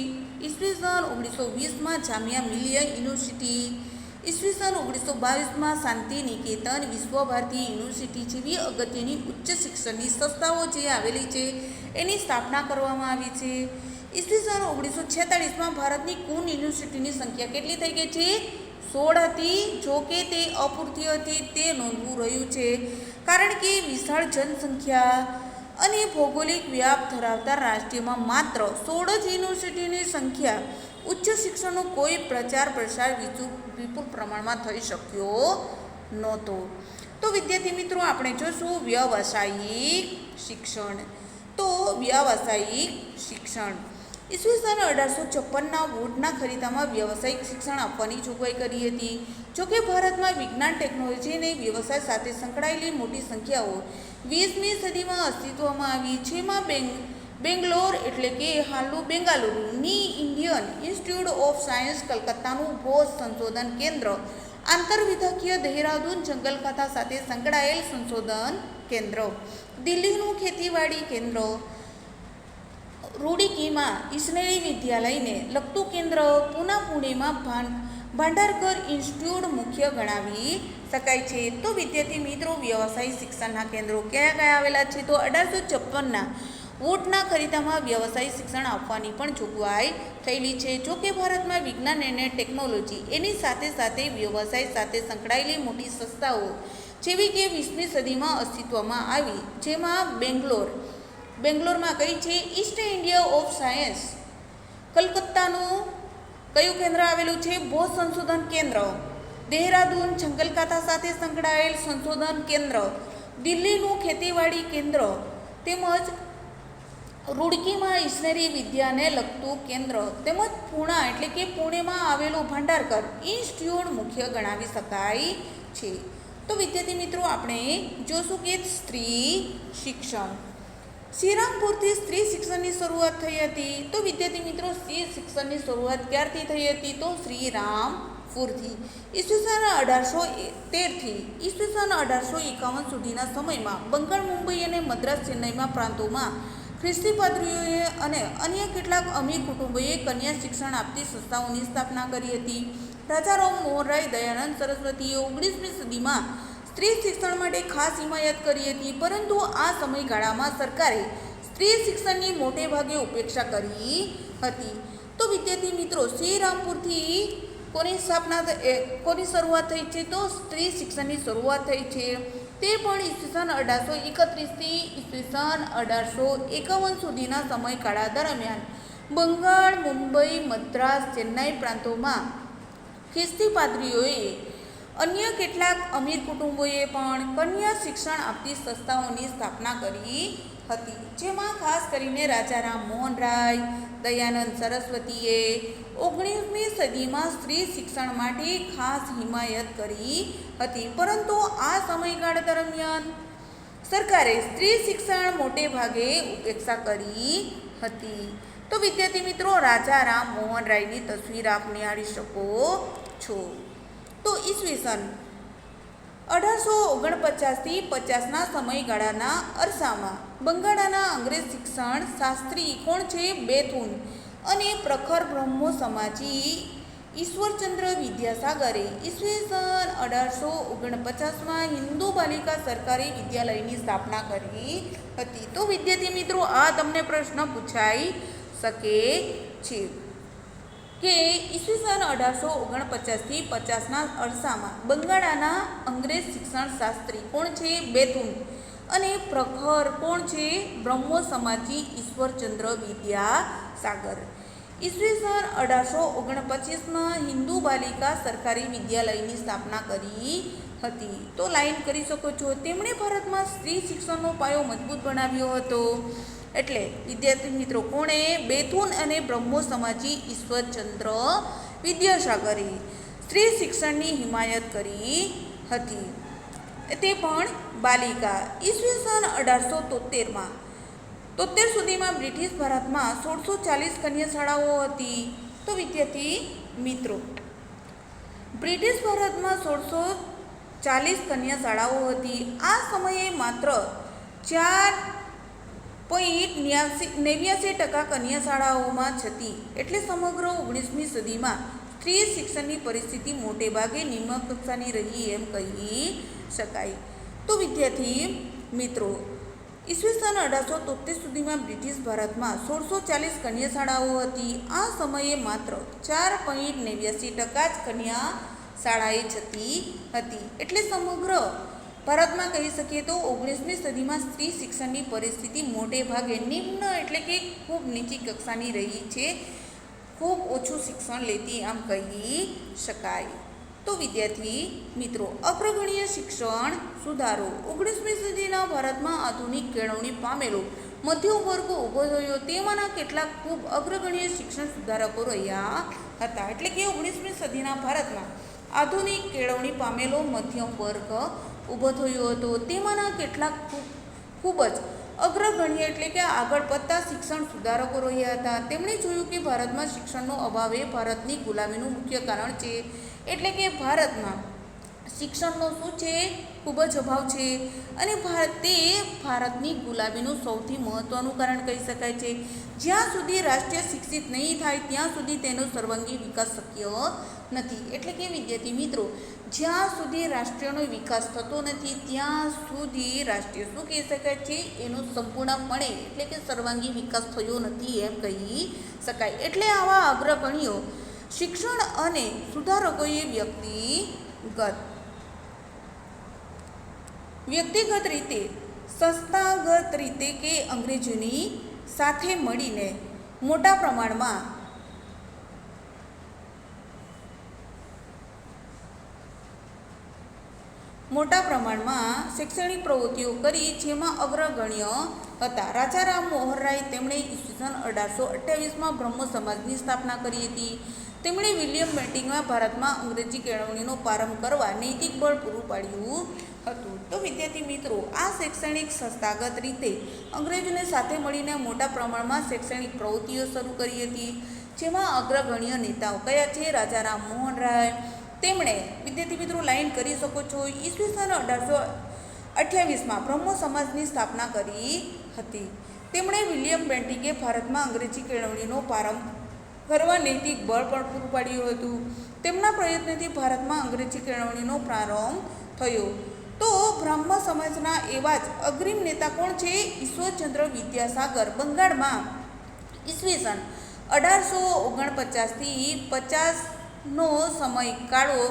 A: ઈસવીસન 1920માં જામિયા મિલિયા યુનિવર્સિટી, ઈસવીસન 1922માં શાંતિ નિકેતન વિશ્વ ભારતી યુનિવર્સિટી જેવી અગત્યની ઉચ્ચ શિક્ષણની સંસ્થાઓ જે આવેલી છે એની સ્થાપના કરવામાં આવી છે. ઈસવીસન 1946માં ભારતની કુલ યુનિવર્સિટીની સંખ્યા કેટલી થઈ ગઈ છે? 16 હતી. જો કે તે અપૂરતી હતી તે નોંધવું રહ્યું છે, કારણ કે વિશાળ જનસંખ્યા અને ભૌગોલિક વ્યાપ ધરાવતા રાષ્ટ્રમાં માત્ર 16 જ યુનિવર્સિટીની સંખ્યા ઉચ્ચ શિક્ષણનો કોઈ પ્રચાર પ્રસાર વિપુલ પ્રમાણમાં થઈ શક્યો નહોતો. તો વિદ્યાર્થી મિત્રો, આપણે જોશું વ્યવસાયિક શિક્ષણ. તો વ્યવસાયિક શિક્ષણ ઈસવીસન 1856ના વોટના ખરીદામાં વ્યવસાયિક શિક્ષણ આપવાની જોગવાઈ કરી હતી. જોકે ભારતમાં વિજ્ઞાન, ટેકનોલોજી અને વ્યવસાય સાથે સંકળાયેલી મોટી સંખ્યાઓ 20મી સદીમાં અસ્તિત્વમાં આવી, જેમાં બેંગ્લોર એટલે કે હાલનું બેંગાલુરુની ઇન્ડિયન ઇન્સ્ટિટ્યૂટ ઓફ સાયન્સ, કલકત્તાનું ભોજ સંશોધન કેન્દ્ર, આંતરવિભાગીય દહેરાદૂન જંગલ ખાતા સાથે સંકળાયેલ સંશોધન કેન્દ્ર, દિલ્હીનું ખેતીવાડી કેન્દ્ર, રૂડીકીમાં ઇજનેરી વિદ્યાલયને લગતું કેન્દ્ર, પુણેમાં ભાંડારકર ઇન્સ્ટિટ્યૂટ મુખ્ય ગણાવી શકાય છે. તો વિદ્યાર્થી મિત્રો, વ્યવસાયિક શિક્ષણના કેન્દ્રો કયા કયા આવેલા છે? તો 1856ના વોટના ખરીદામાં વ્યવસાયિક શિક્ષણ આપવાની પણ જોગવાઈ થયેલી છે. જોકે ભારતમાં વિજ્ઞાન અને ટેકનોલોજી એની સાથે સાથે વ્યવસાય સાથે સંકળાયેલી મોટી સંસ્થાઓ જેવી કે 20મી સદીમાં અસ્તિત્વમાં આવી, જેમાં બેંગ્લોરમાં કઈ છે? ઈસ્ટ ઇન્ડિયા ઓફ સાયન્સ, કલકત્તાનું કયું કેન્દ્ર આવેલું છે? ભોજ સંશોધન કેન્દ્ર, દહેરાદૂન જંગલખાતા સાથે સંકળાયેલ સંશોધન કેન્દ્ર, દિલ્હીનું ખેતીવાડી કેન્દ્ર, તેમજ રૂડકીમાં ઇજનેરી વિદ્યાને લગતું કેન્દ્ર, તેમજ પૂણા એટલે કે પુણેમાં આવેલું ભાંડારકર ઇન્સ્ટિટ્યૂટ મુખ્ય ગણાવી શકાય છે. તો વિદ્યાર્થી મિત્રો, આપણે જોશું કે સ્ત્રી શિક્ષણ. શ્રીરામપુરથી સ્ત્રી શિક્ષણની શરૂઆત થઈ હતી. તો વિદ્યાર્થી મિત્રો, સ્ત્રી શિક્ષણની શરૂઆત ક્યારથી થઈ હતી? તો શ્રીરામપુરથી. ઈસવીસન 1813થી ઈસવીસન 1851 સુધીના સમયમાં બંગાળ, મુંબઈ અને મદ્રાસ, ચેન્નઈમાં પ્રાંતોમાં ખ્રિસ્તી પાદરીઓએ અને અન્ય કેટલાક અમીર કુટુંબોએ કન્યા શિક્ષણ આપતી સંસ્થાઓની સ્થાપના કરી હતી. રાજા રામ મોહન રાય, દયાનંદ સરસ્વતીએ 19મી સદીમાં સ્ત્રી શિક્ષણ માટે ખાસ હિમાયત કરી હતી, પરંતુ આ સમયગાળામાં સરકારે સ્ત્રી શિક્ષણની મોટે ભાગે ઉપેક્ષા કરી હતી. તો વિદ્યાર્થી મિત્રો, શ્રીરામપુરથી કોની શરૂઆત થઈ છે? તો સ્ત્રી શિક્ષણની શરૂઆત થઈ છે. તે પણ ઈસવીસન 1831થી ઈસવીસન 1851 સુધીના સમયગાળા દરમિયાન બંગાળ, મુંબઈ, મદ્રાસ, ચેન્નઈ પ્રાંતોમાં ખ્રિસ્તી પાદરીઓએ અન્ય કેટલાક અમીર કુટુંબોએ પણ કન્યા શિક્ષણ આપતી સંસ્થાઓની સ્થાપના કરી હતી, જેમાં ખાસ કરીને રાજા રામમોહન રાય, દયાનંદ સરસ્વતીએ 19મી સદીમાં સ્ત્રી શિક્ષણ માટે ખાસ હિમાયત કરી હતી. પરંતુ આ સમયગાળા દરમિયાન સરકારે સ્ત્રી શિક્ષણ મોટે ભાગે ઉપેક્ષા કરી હતી. તો વિદ્યાર્થી મિત્રો, રાજા રામમોહન રાયની તસવીર આપ નિહાળી શકો છો. તો ઈસવીસન 1849થી 50ના સમયગાળાના અરસામાં બંગાળના અંગ્રેજ શિક્ષણ શાસ્ત્રી કોણ છે? બેથુન અને પ્રખર બ્રહ્મો સમાજી ઈશ્વરચંદ્ર વિદ્યાસાગરે ઈસવીસન 1849માં હિન્દુ બાલિકા સરકારી વિદ્યાલયની સ્થાપના કરી હતી. તો વિદ્યાર્થી મિત્રો, આ તમને પ્રશ્ન પૂછાઈ શકે છે કે ઈસવીસન 1849થી 50ના અરસામાં બંગાળના અંગ્રેજ શિક્ષણ શાસ્ત્રી કોણ છે? બેથુન અને પ્રખર કોણ છે? બ્રહ્મો સમાજી ઈશ્વરચંદ્ર વિદ્યાસાગર. ઈસવીસન 1849માં હિન્દુ બાલિકા સરકારી વિદ્યાલયની સ્થાપના કરી હતી. તો લાઈન કરી શકો છો. તેમણે ભારતમાં સ્ત્રી શિક્ષણનો પાયો મજબૂત બનાવ્યો હતો. એટલે વિદ્યાર્થી મિત્રો, કોણે? બેથુન અને બ્રહ્મો સમાજી ઈશ્વરચંદ્ર વિદ્યાસાગરે સ્ત્રી શિક્ષણની હિમાયત કરી હતી, તે પણ બાલિકા. ઈસવીસન 1873માં 73 સુધીમાં બ્રિટિશ ભારતમાં 1640 કન્યા શાળાઓ હતી. તો વિદ્યાર્થી મિત્રો, બ્રિટિશ ભારતમાં 1640 કન્યા શાળાઓ હતી. આ સમયે માત્ર 4.89% કન્યા શાળાઓમાં જ હતી. એટલે સમગ્ર 19મી સદીમાં સ્ત્રી શિક્ષણની પરિસ્થિતિ મોટે ભાગે નિમ્ન કક્ષાની રહી એમ કહી શકાય. તો વિદ્યાર્થી મિત્રો, ઈસવીસન 1873 સુધીમાં બ્રિટિશ ભારતમાં 1640 કન્યા શાળાઓ હતી. આ સમયે માત્ર 4.89% જ કન્યા શાળાએ જતી હતી. એટલે સમગ્ર ભારતમાં કહી શકીએ તો 19મી સદીમાં સ્ત્રી શિક્ષણની પરિસ્થિતિ મોટે ભાગે નિમ્ન એટલે કે ખૂબ નીચી કક્ષાની રહી છે, ખૂબ ઓછું શિક્ષણ લેતી આમ કહી શકાય. તો વિદ્યાર્થી મિત્રો, અગ્રગણ્ય શિક્ષણ સુધારો. 19મી સદીના ભારતમાં આધુનિક કેળવણી પામેલો મધ્યમ વર્ગ ઊભો થયો. તેમાંના કેટલાક ખૂબ અગ્રગણ્ય શિક્ષણ સુધારકો રહ્યા હતા. એટલે કે 19મી સદીના ભારતમાં આધુનિક કેળવણી પામેલો મધ્યમ વર્ગ ઊભો થયો હતો. તેમાંના કેટલાક ખૂબ જ અગ્રગણ્ય એટલે કે આગળ પડતા શિક્ષણ સુધારકો રહ્યા હતા. તેમણે જોયું કે ભારતમાં શિક્ષણનો અભાવ એ ભારતની ગુલામીનું મુખ્ય કારણ છે. એટલે કે ભારતમાં શિક્ષણનો શું છે? ખૂબ જ અભાવ છે અને તે ભારતની ગુલામીનું સૌથી મહત્ત્વનું કારણ કહી શકાય છે. જ્યાં સુધી રાષ્ટ્ર શિક્ષિત નહીં થાય ત્યાં સુધી તેનો સર્વાંગી વિકાસ શક્ય નથી. એટલે કે વિદ્યાર્થી મિત્રો, જ્યાં સુધી રાષ્ટ્રનો વિકાસ થતો નથી ત્યાં સુધી રાષ્ટ્ર શું કહી શકાય છે? એનો સંપૂર્ણપણે એટલે કે સર્વાંગી વિકાસ થયો નથી એમ કહી શકાય. એટલે આવા અગ્રગણ્યો શિક્ષણ અને સુધારકોએ વ્યક્તિગત રીતે, સંસ્થાગત રીતે કે અંગ્રેજોની સાથે મળીને મોટા પ્રમાણમાં શૈક્ષણિક પ્રવૃત્તિઓ કરી, જેમાં અગ્રગણ્ય હતા રાજા રામમોહન રાય. તેમણે ઈસવીસન 1828માં બ્રહ્મો સમાજની સ્થાપના કરી હતી. તેમણે વિલિયમ બેન્ટિંગમાં ભારતમાં અંગ્રેજી કેળવણીનો પ્રારંભ કરવા નૈતિક બળ પૂરું પાડ્યું હતું. તો વિદ્યાર્થી મિત્રો, આ શૈક્ષણિક સંસ્થાગત રીતે અંગ્રેજોને સાથે મળીને મોટા પ્રમાણમાં શૈક્ષણિક પ્રવૃત્તિઓ શરૂ કરી હતી, જેમાં અગ્રગણ્ય નેતાઓ કયા છે? રાજા રામમોહન રાય. તેમણે વિદ્યાર્થી મિત્રો લાઈન કરી શકો છો. ઈસવીસન 1828માં બ્રહ્મો સમાજની સ્થાપના કરી હતી. તેમણે વિલિયમ બેન્ટિંગે ભારતમાં અંગ્રેજી કેળવણીનો પ્રારંભ કરવા નૈતિક બળ પણ પૂરું પાડ્યું હતું. તેમના પ્રયત્નથી ભારતમાં અંગ્રેજી કેળવણીનો પ્રારંભ થયો. તો બ્રહ્મ સમાજના એવા જ અગ્રીમ નેતા કોણ છે? ઈશ્વરચંદ્ર વિદ્યાસાગર. બંગાળમાં ઈસવીસન 1849થી 50નો સમયગાળો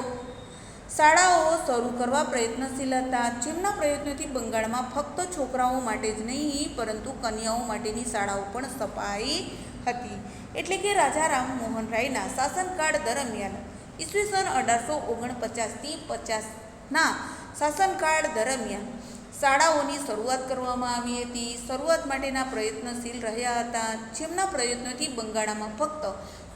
A: શાળાઓ શરૂ કરવા પ્રયત્નશીલ હતા. જેમના પ્રયત્નોથી બંગાળમાં ફક્ત છોકરાઓ માટે જ નહીં પરંતુ કન્યાઓ માટેની શાળાઓ પણ સ્થપાઈ હતી. એટલે કે રાજા રામમોહન રાયના શાસનકાળ દરમિયાન ઈસવીસન 1849થી 50ના શાસનકાળ દરમિયાન શાળાઓની શરૂઆત કરવામાં આવી હતી. શરૂઆત માટેના પ્રયત્નશીલ રહ્યા હતા, જેમના પ્રયત્નોથી બંગાળમાં ફક્ત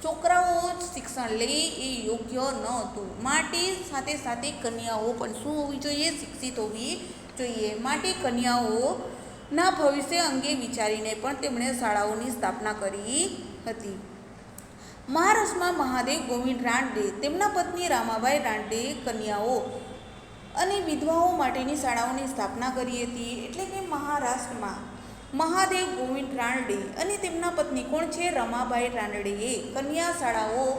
A: છોકરાઓ જ શિક્ષણ લે એ યોગ્ય ન હતું. માટે સાથે સાથે કન્યાઓ પણ શું હોવી જોઈએ? શિક્ષિત હોવી જોઈએ. માટે કન્યાઓના ભવિષ્ય અંગે વિચારીને પણ તેમણે શાળાઓની સ્થાપના કરી હતી. મહારાષ્ટ્રમાં મહાદેવ ગોવિંદ રાનડે, તેમના પત્ની રામાબાઈ રાનડે કન્યાઓ અને વિધવાઓ માટેની શાળાઓની સ્થાપના કરી હતી. એટલે કે મહારાષ્ટ્રમાં મહાદેવ ગોવિંદ રાનડે અને તેમના પત્ની કોણ છે? રમાબાઈ રાનડેએ કન્યા શાળાઓ,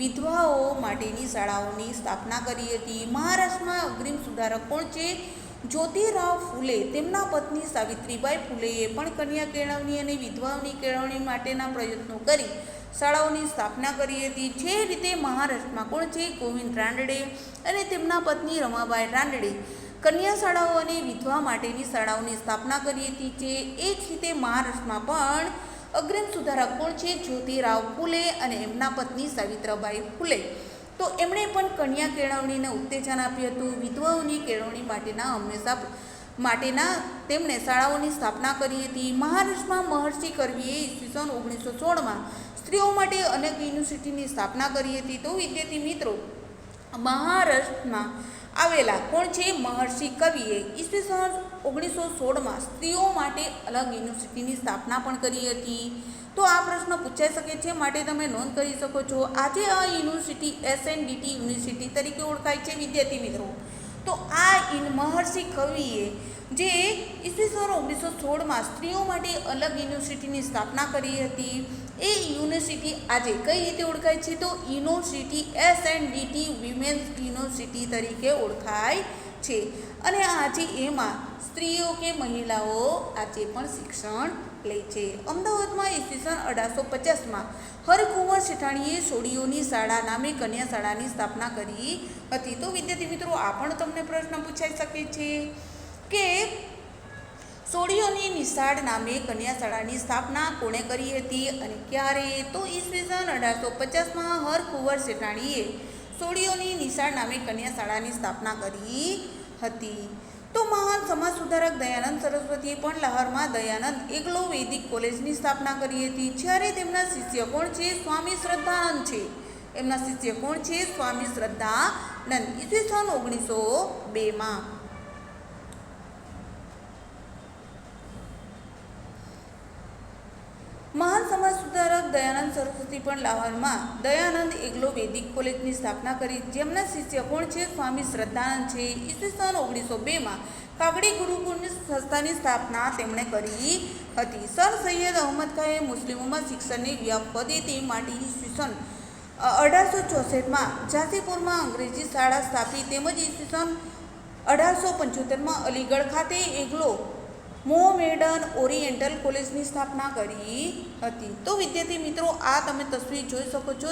A: વિધવાઓ માટેની શાળાઓની સ્થાપના કરી હતી. મહારાષ્ટ્રમાં અગ્રીમ સુધારક કોણ છે? જ્યોતિરાવ ફૂલે, તેમના પત્ની સાવિત્રીબાઈ ફૂલેએ પણ કન્યા કેળવણી અને વિધવાઓની કેળવણી માટેના પ્રયત્નો કરી શાળાઓની સ્થાપના કરી હતી. જે રીતે મહારાષ્ટ્રમાં કોણ છે? ગોવિંદ રાનડે અને તેમના પત્ની રમાબાઈ રાનડે કન્યા શાળાઓ અને વિધવા માટેની શાળાઓની સ્થાપના કરી હતી. જે એ જ રીતે મહારાષ્ટ્રમાં પણ અગ્રીમ સુધારક કોણ છે? જ્યોતિરાવ ફૂલે અને એમના પત્ની સાવિત્રીબાઈ ફૂલે. તો એમણે પણ કન્યા કેળવણીને ઉત્તેજન આપ્યું હતું. વિધવાઓની કેળવણી માટેના તેમણે શાળાઓની સ્થાપના કરી હતી. મહારાષ્ટ્રમાં મહર્ષિ કર્વીએ ઈસવીસન 1916માં સ્ત્રીઓ માટે અનેક યુનિવર્સિટીની સ્થાપના કરી હતી. તો વિદ્યાર્થી મિત્રો, મહારાષ્ટ્રમાં આવેલા કોણ છે? મહર્ષિ કવિએ ઈસવીસન 1916માં સ્ત્રીઓ માટે અલગ યુનિવર્સિટીની સ્થાપના પણ કરી હતી. તો આ પ્રશ્ન પૂછાઈ શકે છે, માટે તમે નોંધ કરી શકો છો. આજે આ યુનિવર્સિટી SNDT યુનિવર્સિટી તરીકે ઓળખાય છે વિદ્યાર્થી મિત્રો. તો આ મહર્ષિ કવિએ જે ઈસવીસન 1916માં સ્ત્રીઓ માટે અલગ યુનિવર્સિટીની સ્થાપના કરી હતી, એ યુનિવર્સિટી આજે કઈ રીતે ઓળખાય છે? તો યુનિવર્સિટી SNDT વિમેન્સ યુનિવર્સિટી તરીકે ઓળખાય છે. અને આજે એમાં સ્ત્રીઓ કે મહિલાઓ આજે પણ શિક્ષણ લે છે. અમદાવાદમાં ઈસવીસન 1850માં હરકુંવર શેઠાણીએ સોડીઓની શાળા નામે કન્યા શાળાની સ્થાપના કરી હતી. તો વિદ્યાર્થી મિત્રો, આ પણ તમને પ્રશ્ન પૂછાઈ શકે છે કે સોડીઓની નિશાળ નામે કન્યા શાળાની સ્થાપના કોણે કરી હતી અને ક્યારે? તો ઈસવીસન 1850માં હરકુંવર શેઠાણીએ સોડીઓની નિશાળ નામે કન્યા શાળાની સ્થાપના કરી હતી. તો મહાન સમાજ સુધારક દયાનંદ સરસ્વતીએ પણ લાહોરમાં દયાનંદ એગ્લો વૈદિક કોલેજની સ્થાપના કરી હતી. જ્યારે તેમના શિષ્ય કોણ છે? સ્વામી શ્રદ્ધાનંદ છે. એમના શિષ્ય કોણ છે? સ્વામી શ્રદ્ધાનંદ. ઈસવીસન 1902માં. મહાન સમાજ સુધારક દયાનંદ સરસ્વતી પણ લાહોરમાં દયાનંદ એગ્લો વૈદિક કોલેજની સ્થાપના કરી. જેમના શિષ્ય કોણ છે? સ્વામી શ્રદ્ધાનંદ છે. ઈસવીસન 1902માં કાગડી ગુરુકુળ સંસ્થાની સ્થાપના તેમણે કરી હતી. સર સૈયદ અહમદ ખાએ મુસ્લિમોમાં શિક્ષણને વ્યાપ વધે તે માટે ઈસવીસન 1864માં ઝાંસીપુરમાં અંગ્રેજી શાળા સ્થાપી. તેમજ ઈસવીસન 1875માં અલીગઢ ખાતે એગ્લો મોહમેડન ઓરિએન્ટલ કોલેજની સ્થાપના કરી હતી. તો વિદ્યાર્થી મિત્રો, આ તમે તસવીર જોઈ શકો છો.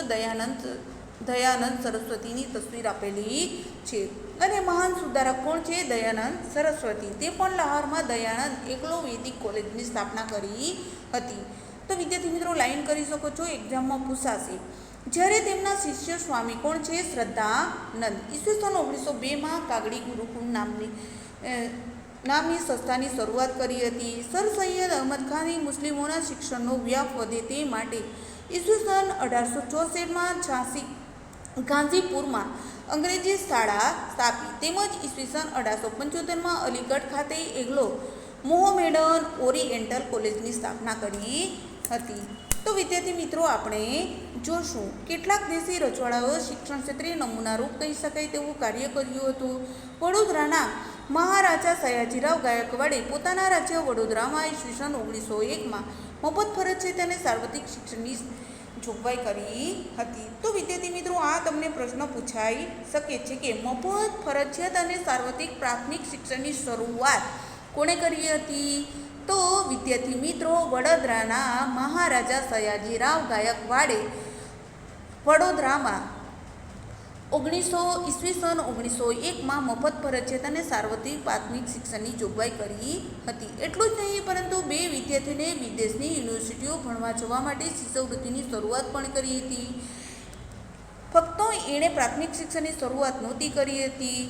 A: દયાનંદ સરસ્વતીની તસવીર આપેલી છે. અને મહાન સુધારક કોણ છે? દયાનંદ સરસ્વતી. તે પણ લાહોરમાં દયાનંદ એગ્લો વૈદિક કોલેજની સ્થાપના કરી હતી. તો વિદ્યાર્થી મિત્રો, લાઈન કરી શકો છો, એક્ઝામમાં પૂછાશે. જ્યારે તેમના શિષ્ય સ્વામી કોણ છે? શ્રદ્ધાનંદ. ઈસવીસન 1902માં કાગડી ગુરુકુળ નામની સંસ્થાની શરૂઆત કરી હતી. સર સૈયદ અહમદ ખાને મુસ્લિમોના શિક્ષણનો વ્યાપ વધે તે માટે ઈસવીસન 1864માં ગાંધીપુરમાં અંગ્રેજી શાળા સ્થાપી. તેમજ ઈસવીસન 1875માં અલીગઢ ખાતે એગ્લો મોહમેડન ઓરિએન્ટલ કોલેજની સ્થાપના કરી હતી. તો વિદ્યાર્થી મિત્રો, આપણે જોશું કેટલાક દેશી રજવાડાઓ શિક્ષણ ક્ષેત્રે નમૂનારૂપ કહી શકાય તેવું કાર્ય કર્યું હતું. વડોદરાના મહારાજા સયાજીરાવ ગાયકવાડે પોતાના રાજ્ય વડોદરામાં ઈસવીસન 1901માં મફત ફરજિયાત અને સાર્વત્રિક શિક્ષણની જોગવાઈ કરી હતી. તો વિદ્યાર્થી મિત્રો, આ તમને પ્રશ્ન પૂછાઈ શકે છે કે મફત ફરજિયાત અને સાર્વત્રિક પ્રાથમિક શિક્ષણની શરૂઆત કોણે કરી હતી? તો વિદ્યાર્થી મિત્રો, વડોદરાના મહારાજા સયાજીરાવ ગાયકવાડે વડોદરામાં ઈસવીસન 1901માં મફત ફરજિયાત અને સાર્વત્રિક પ્રાથમિક શિક્ષણની જોગવાઈ કરી હતી. એટલું જ નહીં, પરંતુ 2 વિદ્યાર્થીઓને વિદેશની યુનિવર્સિટીઓ ભણવા જવા માટે શિષ્યવૃત્તિની શરૂઆત પણ કરી હતી. ફક્ત એણે પ્રાથમિક શિક્ષણની શરૂઆત નહોતી કરી હતી,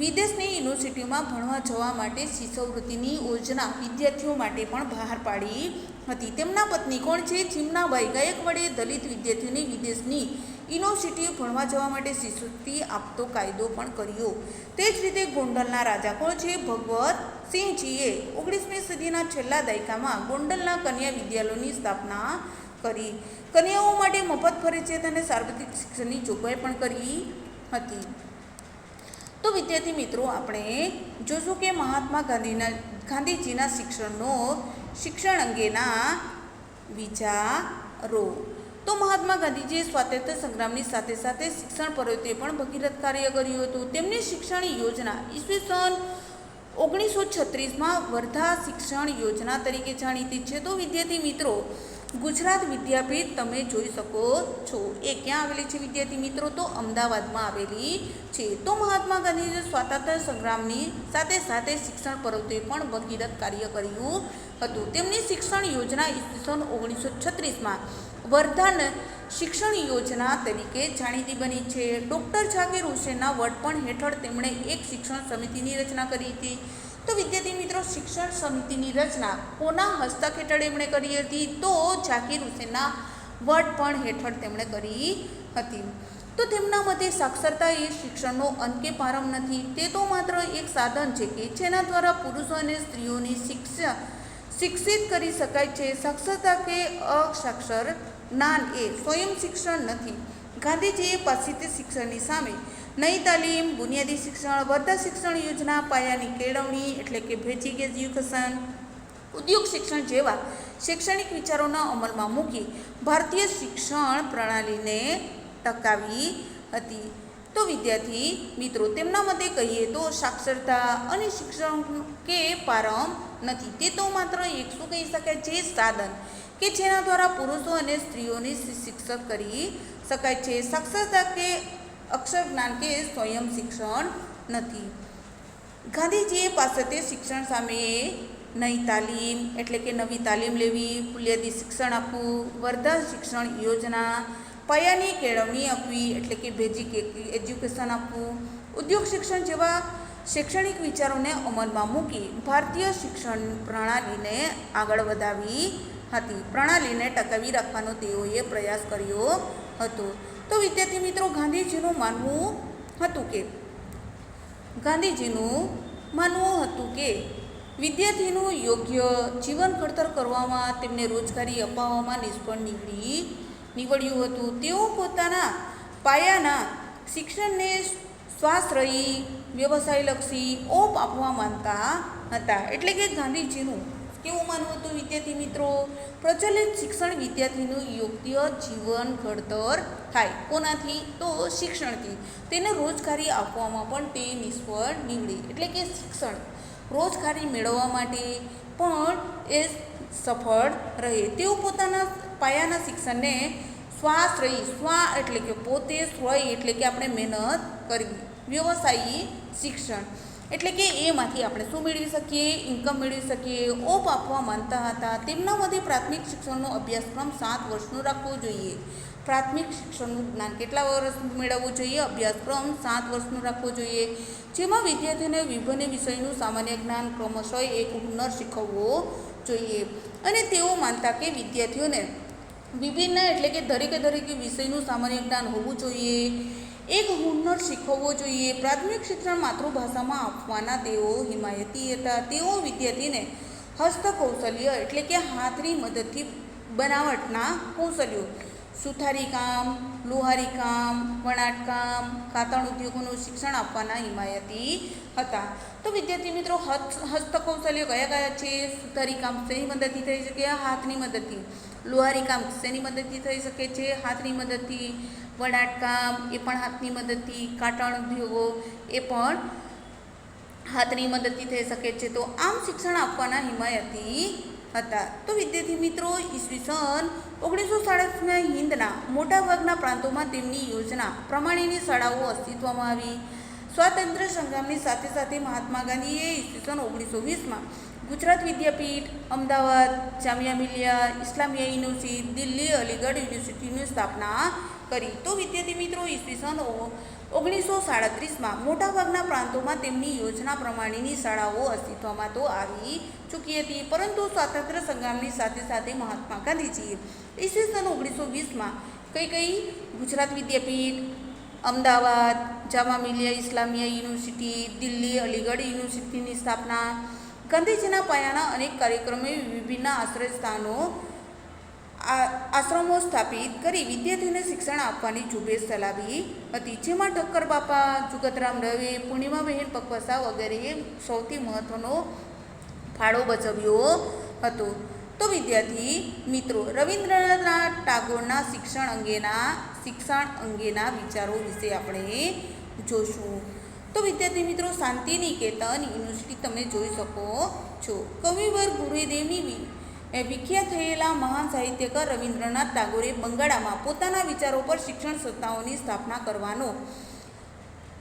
A: વિદેશની યુનિવર્સિટીઓમાં ભણવા જવા માટે શિષ્યવૃત્તિની યોજના વિદ્યાર્થીઓ માટે પણ બહાર પાડી હતી. તેમના પત્ની કોણ છે? ચીમનાબાઈ ગાયકવાડે દલિત વિદ્યાર્થીઓને વિદેશની યુનિવર્સિટીઓ ભણવા જવા માટે શિષ્યવૃત્તિ આપતો કાયદો પણ કર્યો. તે જ રીતે ગોંડલના રાજા કોણ છે? ભગવતસિંહજીએ 19મી સદીના છેલ્લા દાયકામાં ગોંડલના કન્યા વિદ્યાલયોની સ્થાપના કરી. કન્યાઓ માટે મફત ફરજિયાત અને સાર્વત્રિક શિક્ષણની જોગવાઈ પણ કરી હતી. તો વિદ્યાર્થી મિત્રો, આપણે જોશું કે મહાત્મા ગાંધીજીના શિક્ષણ અંગેના વિચારો. તો મહાત્મા ગાંધીજીએ સ્વાતંત્ર્ય સંગ્રામની સાથે સાથે શિક્ષણ પ્રવૃત્તિએ પણ ભગીરથ કાર્ય કર્યું હતું. તેમની શિક્ષણ યોજના ઈસવીસન 1936માં વર્ધા શિક્ષણ યોજના તરીકે જાણીતી છે. તો વિદ્યાર્થી મિત્રો, ગુજરાત વિદ્યાપીઠ તમે જોઈ શકો છો, એ ક્યાં આવેલી છે વિદ્યાર્થી મિત્રો? તો અમદાવાદમાં આવેલી છે. તો મહાત્મા ગાંધીજીએ સ્વાતંત્ર્ય સંગ્રામની સાથે સાથે શિક્ષણ પ્રવૃત્તિએ પણ ભગીરથ કાર્ય કર્યું હતું. તેમની શિક્ષણ યોજના ઈસવીસન 1936માં વર્ધા શિક્ષણ યોજના તરીકે જાણીતી બની છે. ડૉક્ટર ઝાકીર હુસેનના વડપણ હેઠળ તેમણે એક શિક્ષણ સમિતિની રચના કરી હતી. તો વિદ્યાર્થી મિત્રો, શિક્ષણ સમિતિની રચના કોના હસ્તક હેઠળ એમણે કરી હતી? તો ઝાકીર હુસેનના વડપણ હેઠળ તેમણે કરી હતી. તો તેમના મતે સાક્ષરતા એ શિક્ષણનો અંત કે પ્રારંભ નથી, તે તો માત્ર એક સાધન છે કે જેના દ્વારા પુરુષો અને સ્ત્રીઓની શિક્ષિત કરી શકાય છે. સાક્ષરતા કે અસાક્ષર જ્ઞાન એ સ્વયં શિક્ષણ નથી. ગાંધીજીએ પાશ્ચાત્ય શિક્ષણની સામે નઈ તાલીમ, બુનિયાદી શિક્ષણ, વર્ધા શિક્ષણ યોજના, પાયાની કેળવણી એટલે કે બેઝિક એજ્યુકેશન, ઉદ્યોગ શિક્ષણ જેવા શૈક્ષણિક વિચારોના અમલમાં મૂકી ભારતીય શિક્ષણ પ્રણાલીને ટકાવી હતી. તો વિદ્યાર્થી મિત્રો, તેમના મતે કહીએ તો સાક્ષરતા અને શિક્ષણ કે પ્રારંભ નથી, તે તો માત્ર એક શું કહી શકાય છે? સાધન કે જેના દ્વારા પુરુષો અને સ્ત્રીઓને શિક્ષિત કરી શકાય છે. સાક્ષરતા કે અક્ષર જ્ઞાન કે સ્વયં શિક્ષણ નથી. ગાંધીજીએ પાશ્ચાત્ય શિક્ષણ સામે નઈ તાલીમ એટલે કે નવી તાલીમ લેવી, બુનિયાદી શિક્ષણ આપવું, વર્ધા શિક્ષણ યોજના, પાયાની કેળવણી આપવી એટલે કે બેઝિક એજ્યુકેશન આપવું, ઉદ્યોગ શિક્ષણ જેવા શૈક્ષણિક વિચારોને અમલમાં મૂકી ભારતીય શિક્ષણ પ્રણાલીને આગળ વધાવી હતી. પ્રણાલીને ટકાવી રાખવાનો તેઓએ પ્રયાસ કર્યો હતો. તો વિદ્યાર્થી મિત્રો, ગાંધીજીનું માનવું હતું કે વિદ્યાર્થીનું યોગ્ય જીવન ઘડતર કરવામાં, તેમને રોજગારી અપાવવામાં નિષ્ફળ નીવડ્યું હતું. તેઓ પોતાના પાયાના શિક્ષણને સ્વાશ્રયી, વ્યવસાયલક્ષી ઓપ આપવા માંગતા હતા. એટલે કે ગાંધીજીનું કેવું માનવું હતું વિદ્યાર્થી મિત્રો? પ્રચલિત શિક્ષણ વિદ્યાર્થીનું યોગ્ય જીવન ઘડતર થાય. કોનાથી? તો શિક્ષણથી. તેને રોજગારી આપવામાં પણ તે નિષ્ફળ નીવડી. એટલે કે શિક્ષણ રોજગારી મેળવવા માટે પણ એ સફળ રહે. તેઓ પોતાના પાયાના શિક્ષણને સ્વાશ્રયી, એટલે કે પોતે, શ્રય એટલે કે આપણે મહેનત કરવી, વ્યવસાયી શિક્ષણ એટલે કે એમાંથી આપણે શું મેળવી શકીએ? ઇન્કમ મેળવી શકીએ, ઓપ આપવા માંગતા હતા. તેમના મતે પ્રાથમિક શિક્ષણનો અભ્યાસક્રમ 7 વર્ષનો રાખવો જોઈએ. પ્રાથમિક શિક્ષણનું જ્ઞાન કેટલા વર્ષ મેળવવું જોઈએ? અભ્યાસક્રમ 7 વર્ષનો રાખવો જોઈએ, જેમાં વિદ્યાર્થીઓને વિભિન્ન વિષયનું સામાન્ય જ્ઞાન, ક્રમશઃ એક હુનર શીખવવો જોઈએ. અને તેઓ માનતા કે વિદ્યાર્થીઓને વિભિન્ન એટલે કે દરેકે વિષયનું સામાન્ય જ્ઞાન હોવું જોઈએ, એક હુનર શીખવવો જોઈએ. પ્રાથમિક શિક્ષણ માતૃભાષામાં આપવાના તેઓ હિમાયતી હતા. તેઓ વિદ્યાર્થીને હસ્તકૌશલ્ય એટલે કે હાથની મદદથી બનાવટના કૌશલ્યો, સુથારી કામ, લુહારી કામ, વણાટકામ, કાતણ ઉદ્યોગોનું શિક્ષણ આપવાના હિમાયતી હતા. તો વિદ્યાર્થી મિત્રો, હસ્તકૌશલ્ય કયા છે? સુથારી કામ શેની મદદથી થઈ શકે? હાથની મદદથી. લુહારી કામ શેની મદદથી થઈ શકે છે? હાથની મદદથી. વણાટકામ એ પણ હાથની મદદથી. કાતણ ઉદ્યોગો એ પણ હાથની મદદથી થઈ શકે છે. તો આમ શિક્ષણ આપવાના હિમાયતી હતા. તો વિદ્યાર્થી મિત્રો, ઈસવીસન 1937ના હિંદના મોટાભાગના પ્રાંતોમાં તેમની યોજના પ્રમાણેની શાળાઓ અસ્તિત્વમાં આવી. સ્વાતંત્ર્ય સંગ્રામની સાથે સાથે મહાત્મા ગાંધીએ ઈસવીસન 1920માં ગુજરાત વિદ્યાપીઠ, અમદાવાદ, જામિયા મિલિયા ઇસ્લામિયા યુનિવર્સિટી, દિલ્હી અલીગઢ યુનિવર્સિટીની સ્થાપના કરી. તો વિદ્યાર્થી મિત્રો, ઈસવીસન 1937માં મોટાભાગના પ્રાંતોમાં તેમની યોજના પ્રમાણેની શાળાઓ અસ્તિત્વમાં તો આવી ચૂકી હતી, પરંતુ સ્વાતંત્ર્ય સંગ્રામની સાથે સાથે મહાત્મા ગાંધીજીએ ઈસવીસન 1920માં કઈ ગુજરાત વિદ્યાપીઠ, અમદાવાદ, જામા મિલિયા ઇસ્લામિયા યુનિવર્સિટી, દિલ્હી, અલીગઢ યુનિવર્સિટીની સ્થાપના, ગાંધીજીના પાયાના અનેક કાર્યક્રમો, વિભિન્ન આશ્રમો સ્થાપિત કરી વિદ્યાર્થીઓને શિક્ષણ આપવાની ઝુંબેશ ચલાવી હતી, જેમાં ઠક્કર બાપા, જુગતરામ દવે, પૂર્ણિમાબહેન પખવાસા વગેરેએ સૌથી મહત્વનો ફાળો ભજવ્યો હતો. તો વિદ્યાર્થી મિત્રો, રવિન્દ્રનાથ ટાગોરના શિક્ષણ અંગેના વિચારો વિશે આપણે જોશું. તો વિદ્યાર્થી મિત્રો, શાંતિ નિકેતન યુનિવર્સિટી તમે જોઈ શકો છો. કવિવર ગુરુદેવની વિખ્યાત થયેલા મહાન સાહિત્યકાર રવિન્દ્રનાથ ટાગોરે બંગાળમાં પોતાના વિચારો પર શિક્ષણ સંસ્થાઓની સ્થાપના કરવાનો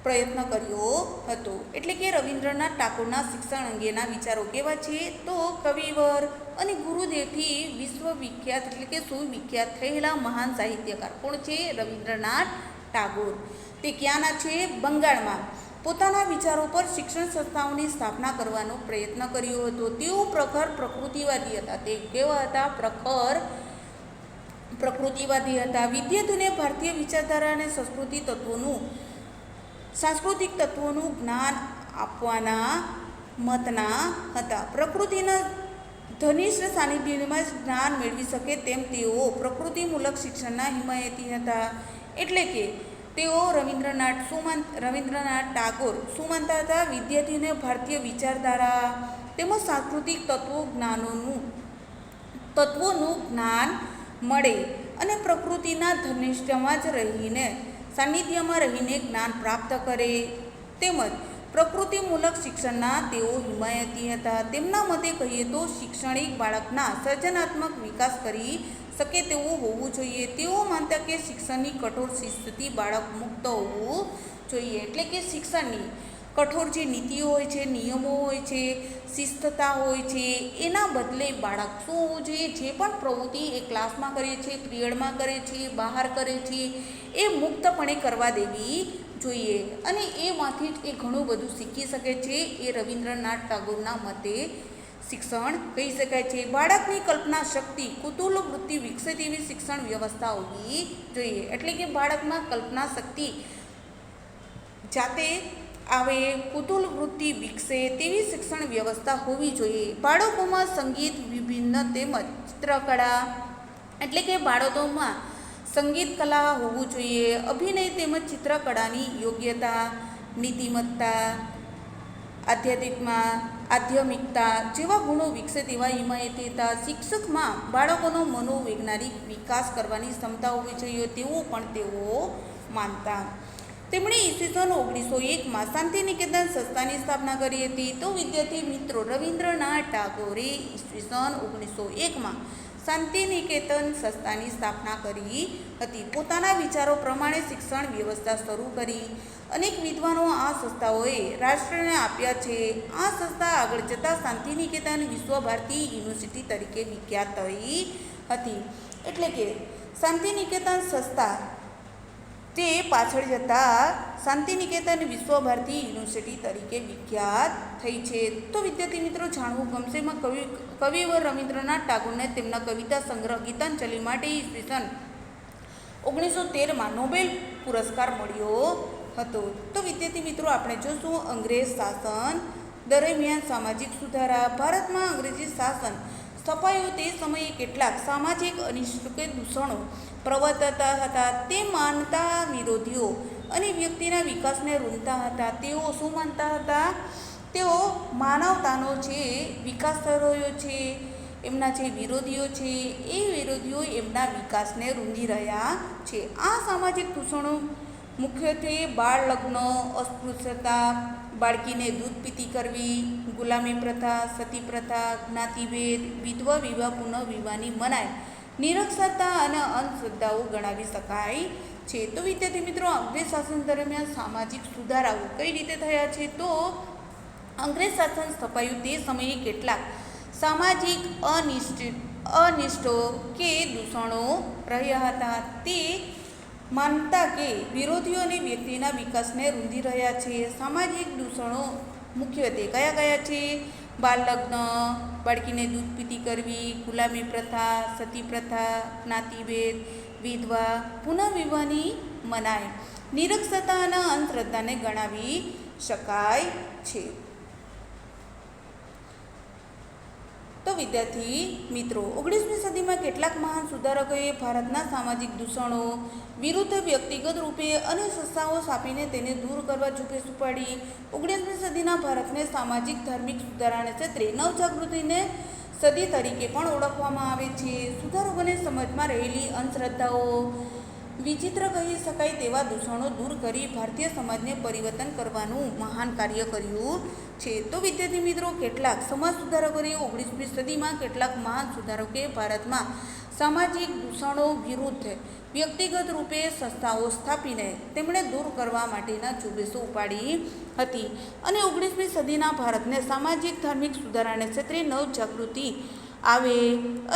A: પ્રયત્ન કર્યો હતો. એટલે કે રવિન્દ્રનાથ ટાગોરના શિક્ષણ અંગેના વિચારો કેવા છે? તો કવિવર અને ગુરુદેવથી વિશ્વવિખ્યાત એટલે કે સુવિખ્યાત થયેલા મહાન સાહિત્યકાર કોણ છે? રવિન્દ્રનાથ ટાગોર. તે ક્યાંના છે? બંગાળમાં. પોતાના વિચારો પર શિક્ષણ સંસ્થાઓની સ્થાપના કરવાનો પ્રયત્ન કર્યો હતો. તેઓ પ્રખર પ્રકૃતિવાદી હતા. તે કેવા હતા? પ્રખર પ્રકૃતિવાદી હતા. વિદ્યાર્થીઓને ભારતીય વિચારધારા અને સાંસ્કૃતિક તત્વોનું જ્ઞાન આપવાના મતના હતા. પ્રકૃતિના ઘનિષ્ઠ સાનિધ્યમાં જ્ઞાન મેળવી શકે તેમ તેઓ પ્રકૃતિમૂલક શિક્ષણના હિમાયતી હતા. એટલે કે તેઓ રવિન્દ્રનાથ ટાગોર શું માનતા હતા? વિદ્યાર્થીઓને ભારતીય વિચારધારા તેમજ સાંસ્કૃતિક તત્વોનું જ્ઞાન મળે અને પ્રકૃતિના ધનિષ્ઠમાં જ સાનિધ્યમાં રહીને જ્ઞાન પ્રાપ્ત કરે, તેમજ પ્રકૃતિમૂલક શિક્ષણના તેઓ હિમાયતી હતા. તેમના મતે કહીએ તો શિક્ષણિક બાળકના સર્જનાત્મક વિકાસ કરી શકે તેવું હોવું જોઈએ. તેઓ માનતા કે શિક્ષણની કઠોર શિસ્તથી બાળક મુક્ત હોવું જોઈએ. એટલે કે શિક્ષણની કઠોર જે નીતિઓ હોય છે, નિયમો હોય છે, શિસ્તતા હોય છે, એના બદલે બાળક શું હોવું જોઈએ? જે પણ પ્રવૃત્તિ એ ક્લાસમાં કરે છે, પિરિયડમાં કરે છે, બહાર કરે છે, એ મુક્તપણે કરવા દેવી જોઈએ અને એમાંથી જ એ ઘણું બધું શીખી શકે છે. એ રવિન્દ્રનાથ ટાગોરના મતે શિક્ષણ કહી શકાય છે. બાળકની કલ્પના શક્તિ, કુતૂહલ વૃત્તિ વિકસે તેવી શિક્ષણ વ્યવસ્થા હોવી જોઈએ. એટલે કે બાળકમાં કલ્પના શક્તિ જાતે આવે, કુતૂહલ વૃત્તિ વિકસે તેવી શિક્ષણ વ્યવસ્થા હોવી જોઈએ. બાળકોમાં સંગીત, વિભિન્ન તેમજ ચિત્રકળા એટલે કે બાળકોમાં સંગીત કલા હોવું જોઈએ. અભિનય તેમજ ચિત્રકળાની યોગ્યતા, નીતિમત્તા, આધ્યાત્મિકતા જેવા ગુણો વિકસે તેવા હિમાયતી હતા. શિક્ષકમાં બાળકોનો મનોવૈજ્ઞાનિક વિકાસ કરવાની ક્ષમતા હોવી જોઈએ તેવું પણ તેઓ માનતા. તેમણે ઈસવીસન 1901માં શાંતિનિકેતન સંસ્થાની સ્થાપના કરી હતી. તો વિદ્યાર્થી મિત્રો, રવિન્દ્રનાથ ટાગોરે ઈસવીસન 1901માં શાંતિનિકેતન સંસ્થાની સ્થાપના કરી હતી. પોતાના વિચારો પ્રમાણે શિક્ષણ વ્યવસ્થા શરૂ કરી. અનેક વિદ્વાનો આ સંસ્થાઓએ રાષ્ટ્રને આપ્યા છે. આ સંસ્થા આગળ જતાં શાંતિનિકેતન વિશ્વભારતી યુનિવર્સિટી તરીકે વિખ્યાત થઈ હતી. એટલે કે શાંતિનિકેતન સંસ્થા તે પાછળ જતાં શાંતિનિકેતન વિશ્વભારતી યુનિવર્સિટી તરીકે વિખ્યાત થઈ છે. તો વિદ્યાર્થી મિત્રો, જાણવું ગમશે એમાં કવિવર રવિન્દ્રનાથ ટાગોરને તેમના કવિતા સંગ્રહ ગીતાંજલિ માટે ઈસવીસન 1913માં નોબેલ પુરસ્કાર મળ્યો હતો. તો વિદ્યાર્થી મિત્રો, આપણે જોશું અંગ્રેજ શાસન દરમિયાન સામાજિક સુધારા. ભારતમાં અંગ્રેજી શાસન સ્થપાયું તે સમયે કેટલાક સામાજિક અનિષ્ટ કે દૂષણો પ્રવર્તતા હતા. તે માનતા વિરોધીઓ અને વ્યક્તિના વિકાસને રૂંધતા હતા. તેઓ શું માનતા હતા? તેઓ માનવતાનો જે વિકાસ થઈ રહ્યો છે, એમના જે વિરોધીઓ છે, એ વિરોધીઓ એમના વિકાસને રૂંધી રહ્યા છે. આ સામાજિક દૂષણો મુખ્યત્વે બાળ લગ્ન, અસ્પૃશ્યતા, બાળકીને દૂધ પીતી કરવી, ગુલામી પ્રથા, સતી પ્રથા, જ્ઞાતિભેદ, વિધવા વિવાહ, પુનઃવિવાહની મનાઈ, નિરક્ષરતા અને અંધશ્રદ્ધાઓ ગણાવી શકાય છે. તો વિદ્યાર્થી મિત્રો, અંગ્રેજ શાસન દરમિયાન સામાજિક સુધારાઓ કઈ રીતે થયા છે? તો અંગ્રેજ શાસન સ્થપાયું તે સમયે કેટલાક સામાજિક અનિષ્ટો કે દૂષણો રહ્યા હતા. તે માનતા કે વિરોધીઓ અને વ્યક્તિના વિકાસને રૂંધી રહ્યા છે. સામાજિક દૂષણો મુખ્યત્વે કયા કયા છે? બાળલગ્ન, બાળકીને દૂધ પીતી કરવી, ગુલામી પ્રથા, સતી પ્રથા, જ્ઞાતિભેદ, વિધવા, પુનઃવિવાહની મનાઈ, નિરક્ષરતા અને અંધશ્રદ્ધાને ગણાવી શકાય છે. તો વિદ્યાર્થી મિત્રો, 19મી સદીમાં કેટલાક મહાન સુધારકોએ ભારતના સામાજિક દૂષણો વિરુદ્ધ વ્યક્તિગત રૂપે અને સંસ્થાઓ સ્થાપીને તેને દૂર કરવા ઝુંબેશ ઉપાડી. 19મી સદીના ભારતને સામાજિક ધાર્મિક સુધારાના ક્ષેત્રે નવજાગૃતિને સદી તરીકે પણ ઓળખવામાં આવે છે. સુધારકોને સમાજમાં રહેલી અંધશ્રદ્ધાઓ, વિચિત્ર કહી શકાય તેવા દૂષણો દૂર કરી ભારતીય સમાજને પરિવર્તન કરવાનું મહાન કાર્ય કર્યું છે. તો વિદ્યાર્થી મિત્રો, કેટલાક સમાજ સુધારકોએ 19મી સદીમાં કેટલાક મહાન સુધારકોએ ભારતમાં સામાજિક દૂષણો વિરુદ્ધ વ્યક્તિગત રૂપે સંસ્થાઓ સ્થાપીને તેમણે દૂર કરવા માટેના ઝુંબેશો ઉપાડી હતી અને 19મી સદીના ભારતને સામાજિક ધાર્મિક સુધારાના ક્ષેત્રે નવજાગૃતિ આવે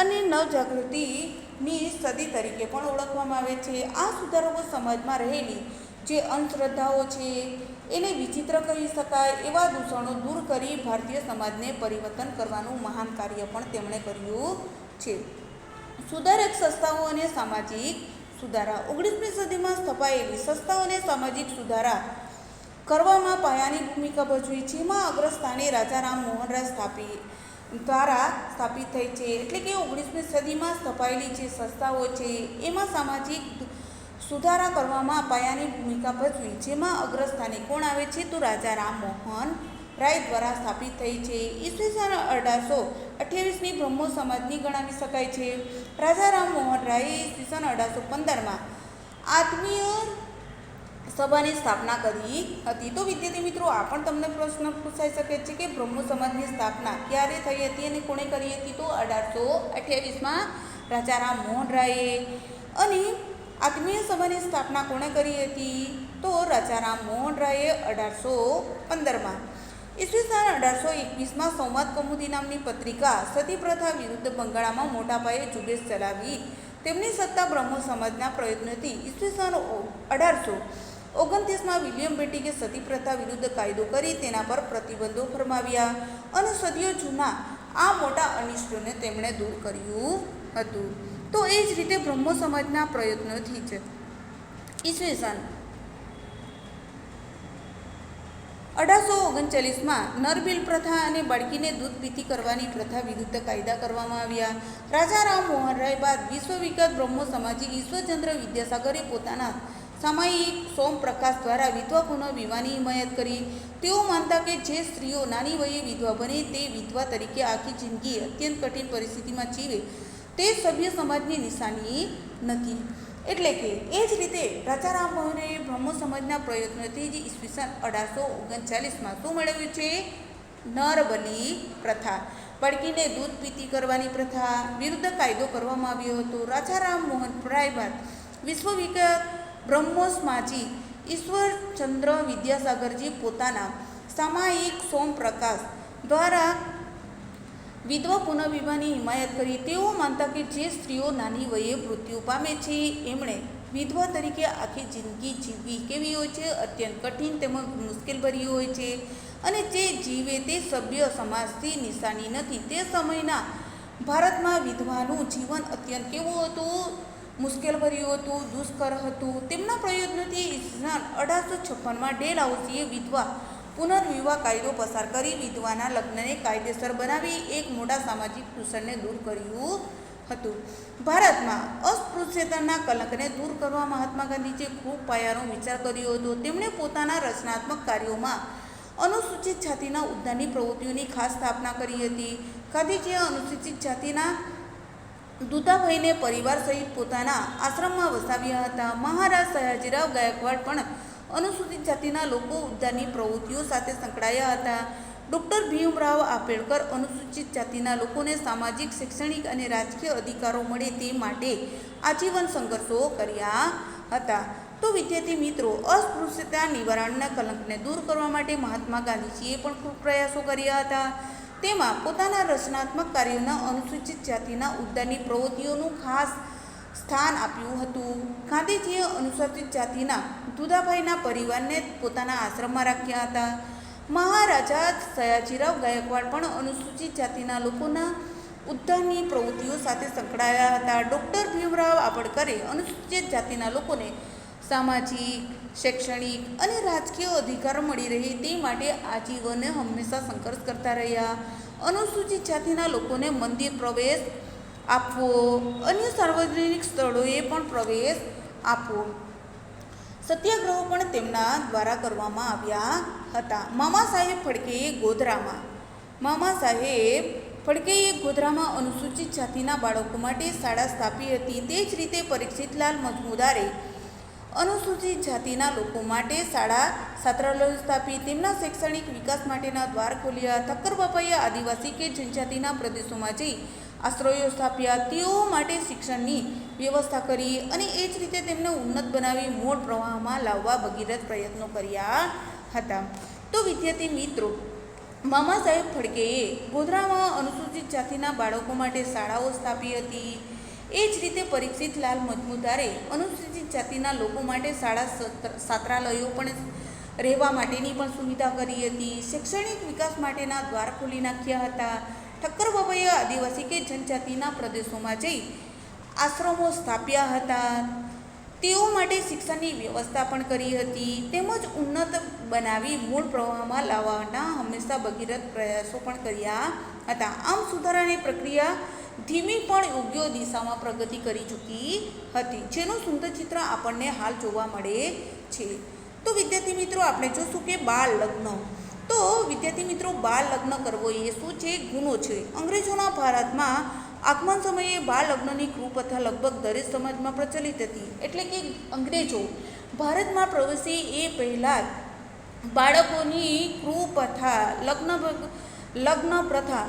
A: અને નવજાગૃતિની સદી તરીકે પણ ઓળખવામાં આવે છે. આ સુધારકો સમાજમાં રહેલી જે અંધશ્રદ્ધાઓ છે એને વિચિત્ર કહી શકાય એવા દૂષણો દૂર કરી ભારતીય સમાજને પરિવર્તન કરવાનું મહાન કાર્ય પણ તેમણે કર્યું છે. સુધારક સંસ્થાઓ અને સામાજિક સુધારા. 19મી સદીમાં સ્થપાયેલી સંસ્થાઓને સામાજિક સુધારા કરવામાં પાયાની ભૂમિકા ભજવી, જેમાં અગ્રસ્થાને રાજા રામ મોહન રાય દ્વારા સ્થાપિત થઈ છે. એટલે કે 19મી સદીમાં સ્થપાયેલી જે સંસ્થાઓ છે એમાં સામાજિક સુધારા કરવામાં પાયાની ભૂમિકા ભજવી, જેમાં અગ્રસ્થાને કોણ આવે છે? તો રાજા રામ મોહન રાય દ્વારા સ્થાપિત થઈ છે. ઈસવીસન 1828ની બ્રહ્મો સમાજની ગણાવી શકાય છે. રાજા રામ મોહન રાયે ઈસવીસન 1815માં આત્મીય સભાની સ્થાપના કરી હતી. તો વિદ્યાર્થી મિત્રો, આ પણ તમને પ્રશ્ન પૂછાઈ શકે છે કે બ્રહ્મો સમાજની સ્થાપના ક્યારે થઈ હતી અને કોણે કરી હતી? તો 1828માં રાજા રામ મોહન રાયે. અને આત્મીય સભાની સ્થાપના કોણે કરી હતી? તો રાજા રામ મોહન રાયે 1815માં. ઈસવીસન 1821માં સંવાદ કૌમુદી નામની પત્રિકા સતી પ્રથા વિરુદ્ધ બંગાળમાં મોટા પાયે ઝુંબેશ ચલાવી. તેમની સત્તા બ્રહ્મો સમાજના પ્રયત્નોથી ઈસવીસન 1829માં વિલિયમ બેન્ટિકે સતી પ્રથા વિરુદ્ધ કાયદો કરી તેના પર પ્રતિબંધો ફરમાવ્યા અને સદીઓ જૂના આ મોટા અનિષ્ટોને તેમણે દૂર કર્યું હતું. તો એ જ રીતે બ્રહ્મો સમાજના પ્રયત્નોથી જ ઈસવીસન 1839માં નરબીલ પ્રથા અને બાળકીને દૂધ પીતી કરવાની પ્રથા વિરુદ્ધ કાયદા કરવામાં આવ્યા. રાજા રામ મોહન રાય બાદ વિશ્વવિખ્યાત બ્રહ્મો સામાજિક ઈશ્વરચંદ્ર વિદ્યાસાગરે પોતાના સામાયિક સોમપ્રકાશ દ્વારા વિધવા પુનઃવિવાહની હિમાયત કરી. તેઓ માનતા કે જે સ્ત્રીઓ નાની વયે વિધવા બને તે વિધવા તરીકે આખી જિંદગી અત્યંત કઠિન પરિસ્થિતિમાં જીવે તે સભ્ય સમાજની નિશાની નથી. એટલે કે એ જ રીતે રાજા રામ મોહને બ્રહ્મો સમાજના પ્રયત્નોથી જ ઈસવીસન 1839માં શું મેળવ્યું છે? નરબલી પ્રથા, બાળકીને દૂધ પીતી કરવાની પ્રથા વિરુદ્ધ કાયદો કરવામાં આવ્યો હતો. રાજા રામ મોહન રાય બાદ વિશ્વવિખ્યાત બ્રહ્મો સમાજી ઈશ્વરચંદ્ર વિદ્યાસાગરજી પોતાના સામાયિક સોમપ્રકાશ દ્વારા વિધવા પુનઃવિવાહની હિમાયત કરી. તેઓ માનતા કે જે સ્ત્રીઓ નાની વયે મૃત્યુ પામે છે એમણે વિધવા તરીકે આખી જિંદગી જીવવી કેવી હોય છે? અત્યંત કઠિન તેમજ મુશ્કેલભરી હોય છે અને જે જીવે તે સભ્ય સમાજથી નિશાની નથી. તે સમયના ભારતમાં વિધવાનું જીવન અત્યંત કેવું હતું? મુશ્કેલભર્યું હતું, દુષ્કર હતું. તેમના પ્રયત્નોથી ઈસવીસન 1856માં ડેલહાઉસીએ વિધવા પુનર્વિવાહ કાયદો પસાર કરી વિધવાના લગ્નને કાયદેસર બનાવી એક મોટા સામાજિક દૂષણને દૂર કર્યું હતું. ભારતમાં અસ્પૃશ્યતાના કલંકને દૂર કરવા મહાત્મા ગાંધીજીએ ખૂબ પાયાનો વિચાર કર્યો હતો. તેમણે પોતાના રચનાત્મક કાર્યોમાં અનુસૂચિત જાતિના ઉદ્ધારની પ્રવૃત્તિઓની ખાસ સ્થાપના કરી હતી. ગાંધીજીએ અનુસૂચિત જાતિના દુધાભાઈને પરિવાર સહિત પોતાના આશ્રમમાં વસાવ્યા હતા. મહારાજ સયાજીરાવ ગાયકવાડ પણ અનુસૂચિત જાતિના લોકો ઉદ્ધારની પ્રવૃત્તિઓ સાથે સંકળાયા હતા. ડૉક્ટર ભીમરાવ આંબેડકર અનુસૂચિત જાતિના લોકોને સામાજિક, શૈક્ષણિક અને રાજકીય અધિકારો મળે તે માટે આજીવન સંઘર્ષો કર્યા હતા. તો વિદ્યાર્થી મિત્રો, અસ્પૃશ્યતા નિવારણના કલંકને દૂર કરવા માટે મહાત્મા ગાંધીજીએ પણ ખૂબ પ્રયાસો કર્યા હતા. તેમાં પોતાના રચનાત્મક કાર્યોના અનુસૂચિત જાતિના ઉદ્ધારની પ્રવૃત્તિઓનું ખાસ સ્થાન આપ્યું હતું. ગાંધીજીએ અનુસૂચિત જાતિના દુધાભાઈના પરિવારને પોતાના આશ્રમમાં રાખ્યા હતા. મહારાજા સયાજીરાવ ગાયકવાડ પણ અનુસૂચિત જાતિના લોકોના ઉદ્ધારની પ્રવૃત્તિઓ સાથે સંકળાયેલા હતા. ડૉક્ટર ભીમરાવ આંબેડકરે અનુસૂચિત જાતિના લોકોને સામાજિક, શૈક્ષણિક અને રાજકીય અધિકાર મળી રહે તે માટે આજીવન હંમેશા સંઘર્ષ કરતા રહ્યા. અનુસૂચિત જાતિના લોકોને મંદિર પ્રવેશ આપવો, અન્ય સાર્વજનિક સ્થળોએ પણ પ્રવેશ આપવો. સત્યાગ્રહો પણ તેમના દ્વારા કરવામાં આવ્યા હતા. મામા સાહેબ ફડકેએ ગોધરામાં અનુસૂચિત જાતિના બાળકો માટે શાળા સ્થાપી હતી. તે જ રીતે પરીક્ષિતલાલ મજમુદારે અનુસૂચિત જાતિના લોકો માટે શાળા છાત્રાલયો સ્થાપી તેમના શૈક્ષણિક વિકાસ માટેના દ્વાર ખોલ્યા. ઠક્કર બાપાએ આદિવાસી કે જનજાતિના પ્રદેશોમાં જઈ આશ્રયો સ્થાપ્યા. તેઓ માટે શિક્ષણની વ્યવસ્થા કરી અને એ જ રીતે તેમને ઉન્નત બનાવી મૂળ પ્રવાહમાં લાવવા ભગીરથ પ્રયત્નો કર્યા હતા. તો વિદ્યાર્થી મિત્રો, મામા સાહેબ ફડકેએ ગોધરામાં અનુસૂચિત જાતિના બાળકો માટે શાળાઓ સ્થાપી હતી. એ જ રીતે પરીક્ષિતલાલ મજમુદારે અનુસૂચિત જાતિના લોકો માટે શાળા છાત્રાલયો પણ રહેવા માટેની પણ સુવિધા કરી હતી. શૈક્ષણિક વિકાસ માટેના દ્વાર ખોલી નાખ્યા હતા. ઠક્કર બાબાએ આદિવાસી કે જનજાતિના પ્રદેશોમાં જઈ આશ્રમો સ્થાપ્યા હતા. તેઓ માટે શિક્ષણની વ્યવસ્થા પણ કરી હતી. તેમજ ઉન્નત બનાવી મૂળ પ્રવાહમાં લાવવાના હંમેશા ભગીરથ પ્રયાસો પણ કર્યા હતા. આમ સુધારાની પ્રક્રિયા ધીમી પણ યોગ્ય દિશામાં પ્રગતિ કરી ચૂકી હતી, જેનું સુંદર ચિત્ર આપણને હાલ જોવા મળે છે. તો વિદ્યાર્થી મિત્રો, આપણે જોશું કે બાળ લગ્ન. તો વિદ્યાર્થી મિત્રો, બાળ લગ્ન કરવો એ શું છે? ગુનો છે. અંગ્રેજોના ભારતમાં આગમન સમયે બાળ લગ્નની કુપ્રથા લગભગ દરેક સમાજમાં પ્રચલિત હતી. એટલે કે અંગ્રેજો ભારતમાં પ્રવેશે એ પહેલાં બાળકોની કુપ્રથા લગ્ન પ્રથા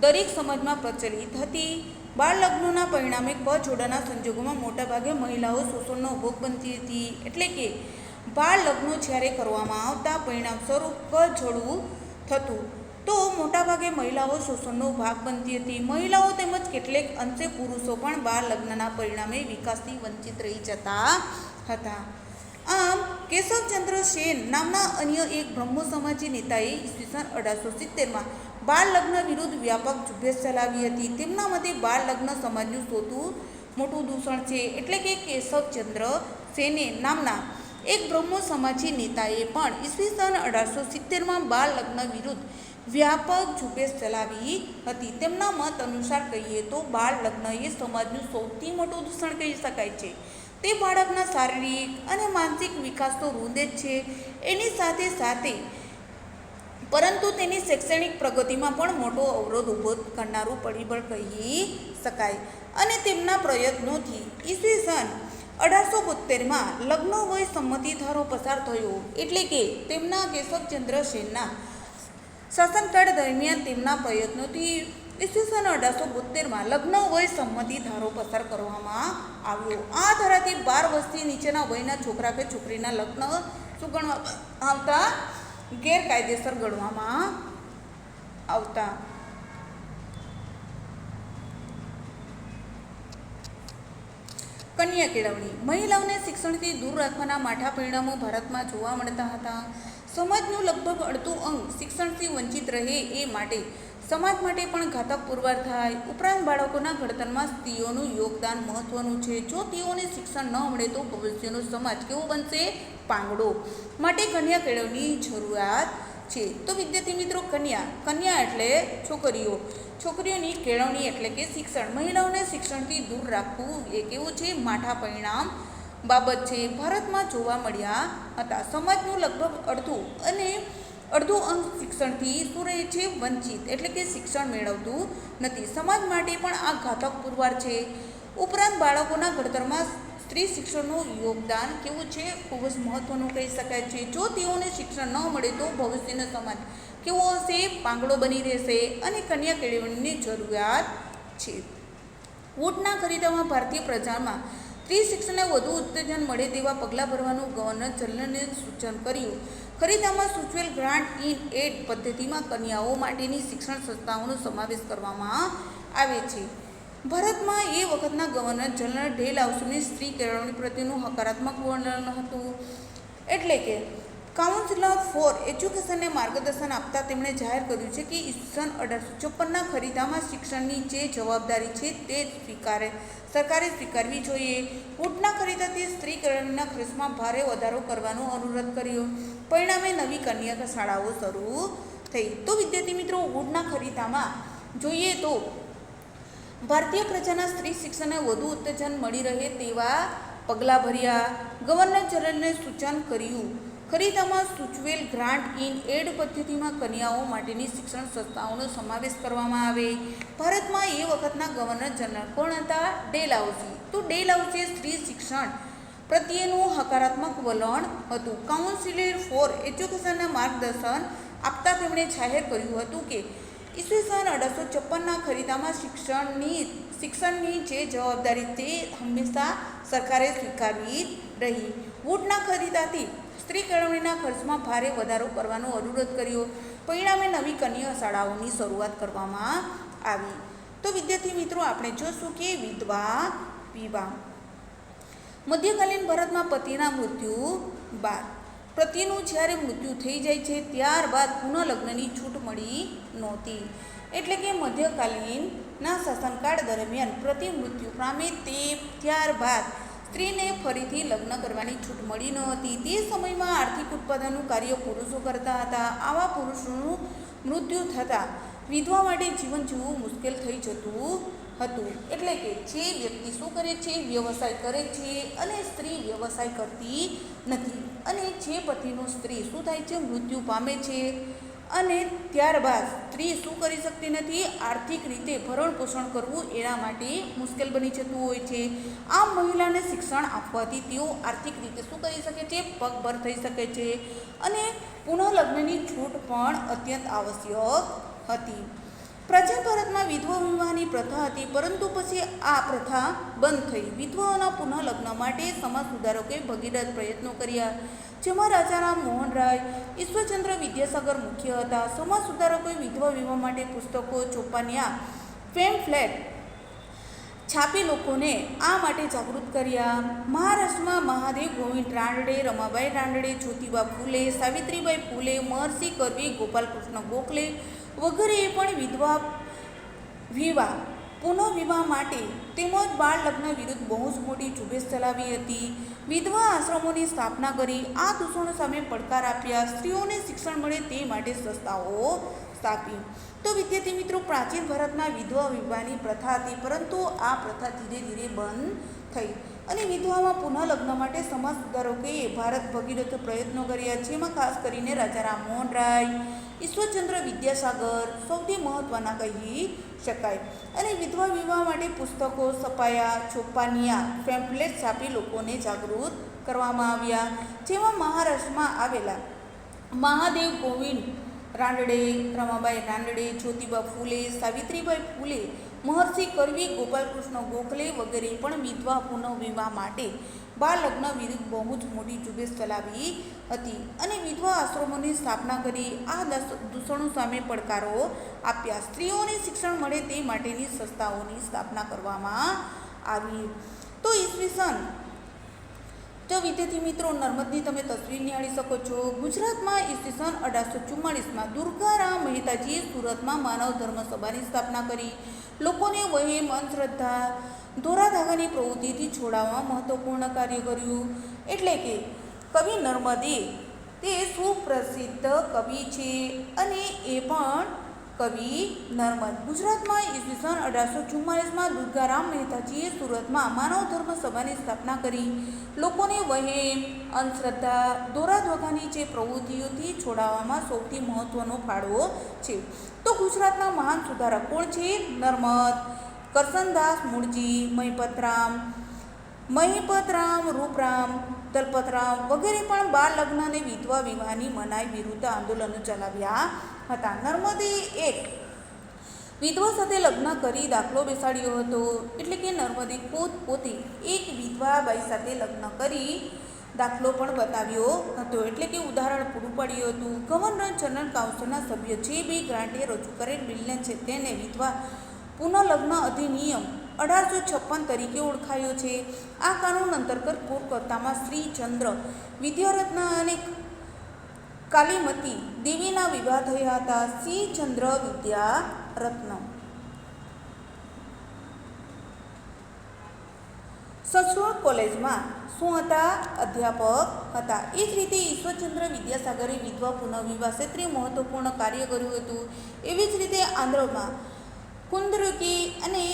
A: દરેક સમાજમાં પ્રચલિત હતી. બાળ લગ્નોના પરિણામે કજોડાના સંજોગોમાં મોટાભાગે મહિલાઓ શોષણનો ભોગ બનતી હતી. એટલે કે બાળ લગ્નો જ્યારે કરવામાં આવતા પરિણામ સ્વરૂપ કજોડું થતું, તો મોટાભાગે મહિલાઓ શોષણનો ભાગ બનતી હતી. મહિલાઓ તેમજ કેટલેક અંશે પુરુષો પણ બાળ લગ્નના પરિણામે વિકાસથી વંચિત રહી જતા હતા. આમ કેશવચંદ્ર સેન નામના અન્ય એક બ્રહ્મો સમાજી નેતાએ ઈસવીસન 1870માં બાળ લગ્ન વિરુદ્ધ વ્યાપક ઝુંબેશ ચલાવી હતી. તેમના મતે બાળ લગ્ન સમાજનું સૌથી મોટું દૂષણ છે. એટલે કે કેશવચંદ્ર સેને નામના એક બ્રહ્મો સમાજી નેતાએ પણ ઈસવીસન 1870માં બાળ લગ્ન વિરુદ્ધ વ્યાપક ઝુંબેશ ચલાવી હતી. તેમના મત અનુસાર કહીએ તો બાળ લગ્ન એ સમાજનું સૌથી મોટું દૂષણ કહી શકાય છે. તે બાળકના શારીરિક અને માનસિક વિકાસ તો રૂંધે જ છે, એની સાથે સાથે પરંતુ તેની શૈક્ષણિક પ્રગતિમાં પણ મોટો અવરોધ ઊભો કરનારું પરિબળ કહી શકાય. અને તેમના પ્રયત્નોથી ઈસવીસન 1872માં લગ્ન વય સંમતિ ધારો પસાર થયો. એટલે કે તેમના કેશવચંદ્ર સેનના શાસનકાળ દરમિયાન તેમના પ્રયત્નોથી ઈસવીસન 1872માં લગ્ન વય સંમતિ ધારો પસાર કરવામાં આવ્યો. આ ધારાથી 12 વર્ષથી નીચેના વયના છોકરા કે છોકરીના લગ્ન શું ગણવામાં આવતા? ગેરકાયદેસર ગણવામાં આવતા. કન્યા કેળવણી. મહિલાઓને શિક્ષણથી દૂર રાખવાના માઠા પરિણામો ભારતમાં જોવા મળતા હતા. સમાજનું લગભગ અડધું અંગ શિક્ષણથી વંચિત રહે એ માટે સમાજ માટે પણ ઘાતક પુરવાર થાય. ઉપરાંત બાળકોના ઘડતરમાં સ્ત્રીઓનું યોગદાન મહત્વનું છે. જો તેઓને શિક્ષણ ન મળે તો ભવિષ્યનો સમાજ કેવો બનશે? પાંગડો. માટે કન્યા કેળવણીની જરૂરિયાત છે. તો વિદ્યાર્થી મિત્રો, કન્યા એટલે છોકરીઓની કેળવણી એટલે કે શિક્ષણ. મહિલાઓને શિક્ષણથી દૂર રાખવું એ કેવું છે? માઠા પરિણામ બાબત છે. ભારતમાં જોવા મળ્યા હતા. સમાજનું લગભગ અડધું અંગ શિક્ષણથી શું રહે છે? વંચિત. એટલે કે શિક્ષણ મેળવતું નથી. સમાજ માટે પણ આ ઘાતક પુરવાર છે. ઉપરાંત બાળકોના ઘડતરમાં સ્ત્રી શિક્ષણનું યોગદાન કેવું છે? ખૂબ જ મહત્વનું કહી શકાય છે. જો તેઓને શિક્ષણ ન મળે તો ભવિષ્યનો સમાજ કેવો હશે? પાંગડો બની રહેશે. અને કન્યા કેળવણીની જરૂરિયાત છે. વોટના ખરીદવામાં ભારતીય પ્રજામાં સ્ત્રી શિક્ષણને વધુ ઉત્તેજન મળે તેવા પગલાં ભરવાનું ગવર્નર જનરલે સૂચન કર્યું. ખરીદામાં સૂચવેલ ગ્રાન્ટ ઇન એડ પદ્ધતિમાં કન્યાઓ માટેની શિક્ષણ સંસ્થાઓનો સમાવેશ કરવામાં આવે છે. ભારતમાં એ વખતના ગવર્નર જનરલ ડેલહાઉસીની સ્ત્રી કેળવણી પ્રત્યેનું હકારાત્મક વર્ણન હતું. એટલે કે કાઉન્સિલ ફોર એજ્યુકેશનને માર્ગદર્શન આપતા તેમણે જાહેર કર્યું છે કે ઈસવીસન 1854ના ખરીદામાં શિક્ષણની જે જવાબદારી છે તે સરકારે સ્વીકારવી જોઈએ. ઊંટના ખરીદાથી સ્ત્રી કેળવણીના ખર્ચમાં ભારે વધારો કરવાનો અનુરોધ કર્યો. પરિણામે નવી કન્યા શાળાઓ શરૂ થઈ. તો વિદ્યાર્થી મિત્રો, ઊંટના ખરીદામાં જોઈએ તો ભારતીય પ્રજાના સ્ત્રી શિક્ષણને વધુ ઉત્તેજન મળી રહે તેવા પગલાં ભર્યા. ગવર્નર જનરલે સૂચન કર્યું, ખરીદામાં સૂચવેલ ગ્રાન્ટ ઇન એડ પદ્ધતિમાં કન્યાઓ માટેની શિક્ષણ સંસ્થાઓનો સમાવેશ કરવામાં આવે. ભારતમાં એ વખતના ગવર્નર જનરલ કોણ હતા? ડેલહાઉસી. તો ડેલહાઉસીએ સ્ત્રી શિક્ષણ પ્રત્યેનું હકારાત્મક વલણ હતું. કાઉન્સિલ ફોર એજ્યુકેશનને માર્ગદર્શન આપતા તેમણે જાહેર કર્યું હતું કે ઈસવીસન 1854ના ખરીદામાં શિક્ષણની જે જવાબદારી તે હંમેશા સરકારે સ્વીકારવી રહી. ઊંટના ખરીદાથી સ્ત્રી કેળવણીના ખર્ચમાં ભારે વધારો કરવાનો અનુરોધ કર્યો. પરિણામે નવી કન્યા શાળાઓની શરૂઆત કરવામાં આવી. તો વિદ્યાર્થી મિત્રો, આપણે જોશું કે વિધવા વિવાહ. મધ્યકાલીન ભારતમાં પતિના મૃત્યુ બાદ પતિનું જ્યારે મૃત્યુ થઈ જાય છે ત્યારબાદ પુનઃલગ્નની છૂટ મળી નહોતી. એટલે કે મધ્યકાલીનના શાસનકાળ દરમિયાન પતિ મૃત્યુ પામે તે ત્યારબાદ સ્ત્રીને ફરીથી લગ્ન કરવાની છૂટ મળી નહોતી. તે સમયમાં આર્થિક ઉત્પાદનનું કાર્ય પુરુષો કરતા હતા. આવા પુરુષોનું મૃત્યુ થતાં વિધવા માટે જીવન જીવવું મુશ્કેલ થઈ જતું હતું. એટલે કે જે વ્યક્તિ શું કરે છે? વ્યવસાય કરે છે અને સ્ત્રી વ્યવસાય કરતી નથી. અને જે પતિનું સ્ત્રી શું થાય છે? મૃત્યુ પામે છે અને ત્યારબાદ સ્ત્રી શું કરી શકતી નથી? આર્થિક રીતે ભરણ પોષણ કરવું એના માટે મુશ્કેલ બની જતું હોય છે. આમ મહિલાને શિક્ષણ આપવાથી તેઓ આર્થિક રીતે શું કરી શકે છે? પગભર થઈ શકે છે. અને પુનઃલગ્નની છૂટ પણ અત્યંત આવશ્યક હતી. પ્રાચીન ભારતમાં વિધવા વિવાહની પ્રથા હતી, પરંતુ પછી આ પ્રથા બંધ થઈ. વિધવાઓના પુનઃલગ્ન માટે સમાજ સુધારકોએ ભગીરથ પ્રયત્નો કર્યા, જેમાં રાજારામ મોહન રાય, ઈશ્વરચંદ્ર વિદ્યાસાગર મુખ્ય હતા. સમાજ સુધારકોએ વિધવા વિવાહ માટે પુસ્તકો, ચોપાનિયા, પેમ્ફલેટ છાપી લોકોને આ માટે જાગૃત કર્યા. મહારાષ્ટ્રમાં મહાદેવ ગોવિંદ રાનડે, રમાબાઈ રાનડે, જ્યોતિબા ફૂલે, સાવિત્રીબાઈ ફૂલે, મહર્ષિ કર્વી, ગોપાલકૃષ્ણ ગોખલે વગેરેએ પણ વિધવા વિવાહ પુનઃવિવાહ માટે તેમજ બાળ લગ્ન વિરુદ્ધ બહુ જ મોટી ઝુંબેશ ચલાવી હતી. વિધવા આશ્રમોની સ્થાપના કરી. આ દૂષણો સામે પડકાર આપ્યા. સ્ત્રીઓને શિક્ષણ મળે તે માટે સંસ્થાઓ સ્થાપી. તો વિદ્યાર્થી મિત્રો, પ્રાચીન ભારતમાં વિધવા વિવાહની પ્રથા હતી, પરંતુ આ પ્રથા ધીરે ધીરે બંધ થઈ અને વિધવામાં પુનઃલગ્ન માટે સમાજ સુધારકોએ ભારત ભગીરથ પ્રયત્નો કર્યા, જેમાં ખાસ કરીને રાજા રામમોહન રાય, ઈશ્વરચંદ્ર વિદ્યાસાગર સૌથી મહત્ત્વના કહી શકાય. અને વિધવા વિવાહ માટે પુસ્તકો છપાયા, ચોપાનિયા, પેમ્ફલેટ છાપી લોકોને જાગૃત કરવામાં આવ્યા, જેમાં મહારાષ્ટ્રમાં આવેલા મહાદેવ ગોવિંદ રાનડે, રમાબાઈ રાનડે, જ્યોતિબા ફૂલે, સાવિત્રીબાઈ ફૂલે, મહર્ષિ કર્વી, ગોપાલકૃષ્ણ ગોખલે વગેરે પણ વિધવા પુનઃવિવાહ માટે બાળ લગ્ન વિરુદ્ધ બહુ જ મોટી ઝુંબેશ ચલાવી હતી અને વિધવા આશ્રમોની સ્થાપના કરી. આ દૂષણો સામે પડકારો આપ્યા. સ્ત્રીઓને શિક્ષણ મળે તે માટેની સંસ્થાઓની સ્થાપના કરવામાં આવી. તો ઈસવીસન તો વિદ્યાર્થી મિત્રો, નર્મદની તમે તસવીર નિહાળી શકો છો. ગુજરાતમાં ઈસવીસન 1844માં દુર્ગારામ મહેતાજીએ સુરતમાં માનવ ધર્મ સભાની સ્થાપના કરી. લોકોને વહેમ, અંધશ્રદ્ધા, દોરા ધાગાની પ્રવૃત્તિથી છોડાવવા મહત્વપૂર્ણ કાર્ય કર્યું. એટલે કે કવિ નર્મદે તે સુપ્રસિદ્ધ કવિ છે અને એ પણ કવિ નર્મદ. ગુજરાતમાં ઈસવીસન 1844માં દુર્ગારામ મહેતાજીએ સુરતમાં માનવ ધર્મ સભાની સ્થાપના કરી. લોકોને વહેમ, અંધશ્રદ્ધા, દોરા ધાગાની જે પ્રવૃત્તિઓથી છોડાવવામાં સૌથી મહત્ત્વનો ફાળો છે. તો ગુજરાતના મહાન સુધારક કોણ છે? નર્મદ, કરસનદાસ મૂળજી, મહિપતરામ, રૂપરામ, દલપતરામ વગેરે પણ બાળ લગ્ન અને વિધવા વિવાહની મનાઈ વિરુદ્ધ આંદોલનો ચલાવ્યા હતા. નર્મદે એક વિધવા સાથે લગ્ન કરી દાખલો બેસાડ્યો હતો. એટલે કે નર્મદે પોતે એક વિધવા બાઈ સાથે લગ્ન કરી દાખલો પણ બતાવ્યો હતો, એટલે કે ઉદાહરણ પૂરું પાડ્યું હતું. ગવર્નર જનરલ કાઉન્સિલના સભ્ય જે બી ગ્રાન્ટે રજૂ કરેલ બિલને છે તેને વિધવા પુનઃલગ્ન અધિનિયમ 1856 તરીકે ઓળખાયો છે. આ કાનૂન અંતર્ગત કોલકાતામાં શ્રી ચંદ્ર વિદ્યારત્ન અને કાલીમતી દેવીના વિવાહ થયા હતા. શ્રી ચંદ્ર વિદ્યારત્ન સંસ્કૃત કોલેજમાં શું હતા? અધ્યાપક હતા. એ જ રીતે ઈશ્વરચંદ્ર વિદ્યાસાગરે વિધવા પુનઃવિવાહ ક્ષેત્રે મહત્વપૂર્ણ કાર્ય કર્યું હતું. એવી જ રીતે આંધ્રમાં કુંદરુકી અને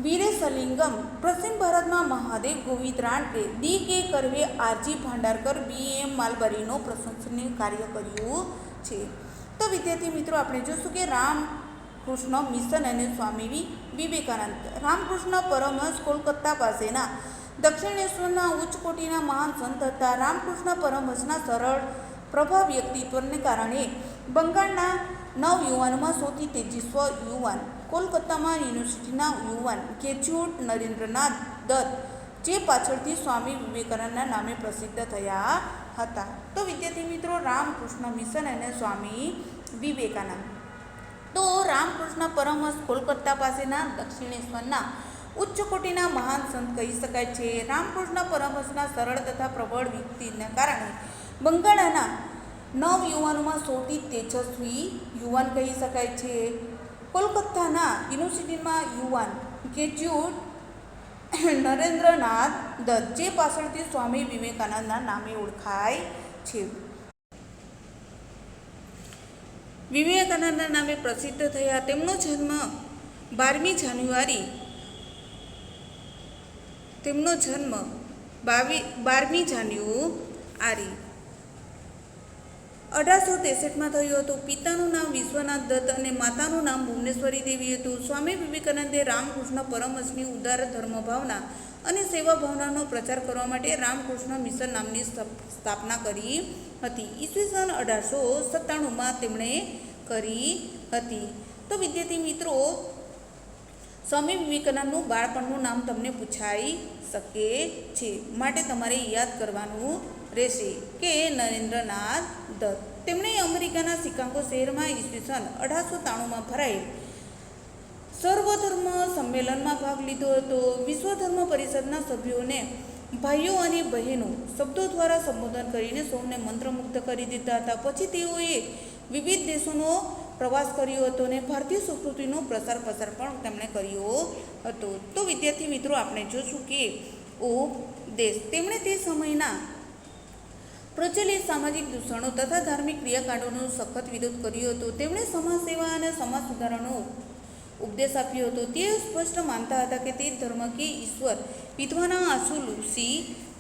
A: વીરેશલિંગમ, પશ્ચિમ ભારતમાં મહાદેવ ગોવિંદ રાનડે, ડી કે કર્વે, આરજી ભાંડારકર, બી.એમ. માલબરીનો પ્રશંસનીય કાર્ય કર્યું છે. તો વિદ્યાર્થી મિત્રો આપણે જોશું કે રામકૃષ્ણ મિશન અને સ્વામી વિવેકાનંદ. રામકૃષ્ણ પરમહંસ કોલકાતા પાસેના દક્ષિણેશ્વરના ઉચ્ચ કોટીના મહાન સંત હતા. રામકૃષ્ણ પરમહંસના સરળ પ્રભાવ વ્યક્તિત્વને કારણે બંગાળના નવયુવાનમાં સૌથી તેજસ્વી યુવાન, કોલકાતામાં યુનિવર્સિટીના યુવાન ગ્રેજ્યુએટ નરેન્દ્રનાથ દત્ત, જે પાછળથી સ્વામી વિવેકાનંદના નામે પ્રસિદ્ધ થયા હતા. તો વિદ્યાર્થી મિત્રો રામકૃષ્ણ મિશન અને સ્વામી વિવેકાનંદ. તો રામકૃષ્ણ પરમહંસ કોલકાતા પાસેના દક્ષિણેશ્વરના ઉચ્ચ કોટીના મહાન સંત કહી શકાય છે. રામકૃષ્ણ પરમહંસના સરળ તથા પ્રબળ વ્યક્તિને કારણે બંગાળના નવયુવાનોમાં સૌથી તેજસ્વી યુવાન કહી શકાય છે. કોલકાતાના યુનિવર્સિટીમાં યુવાન ગ્રેજ્યુએટ નરેન્દ્રનાથ દત્ત, જે પાછળથી સ્વામી વિવેકાનંદના નામે ઓળખાય છે. વિવેકાનંદના નામે પ્રસિદ્ધ થયા. તેમનો જન્મ 12મી જાન્યુઆરી 1863માં થયું હતું. પિતાનું નામ વિશ્વનાથ દત્ત અને માતાનું નામ ભુવનેશ્વરી દેવી હતું. સ્વામી વિવેકાનંદે રામકૃષ્ણ પરમહંસની ઉદાર ધર્મભાવના અને સેવા ભાવનાનો પ્રચાર કરવા માટે રામકૃષ્ણ મિશન નામની સ્થાપના કરી હતી. ઈસવીસન 1897માં તેમણે કરી હતી. તો વિદ્યાર્થી મિત્રો સ્વામી વિવેકાનંદનું બાળપણનું નામ તમને પૂછાઈ શકે છે, માટે તમારે યાદ કરવાનું રહેશે કે નરેન્દ્રનાથ દત્ત. તેમણે અમેરિકાના શિકાગો શહેરમાં ઈસવીસન 1893માં ભરાયેલ સર્વધર્મ સંમેલનમાં ભાગ લીધો હતો. વિશ્વ ધર્મ પરિષદના સભ્યોને ભાઈઓ અને બહેનો શબ્દો દ્વારા સંબોધન કરીને સૌને મંત્રમુગ્ધ કરી દીધા હતા. પછી તેઓએ વિવિધ દેશોનો પ્રવાસ કર્યો હતો અને ભારતીય સંસ્કૃતિનો પ્રસાર પ્રસાર પણ તેમણે કર્યો હતો. તો વિદ્યાર્થી મિત્રો આપણે જોશું કે ઉપદેશ. તેમણે તે સમયના પ્રચલિત સામાજિક દૂષણો તથા ધાર્મિક ક્રિયાકાંડોનો સખત વિરોધ કર્યો હતો. તેમણે સમાજ સેવા અને સમાજ સુધારણનો ઉપદેશ આપ્યો હતો. તેઓ સ્પષ્ટ માનતા હતા કે તે ધર્મ કે ઈશ્વર વિધવાના આંસુ લૂછી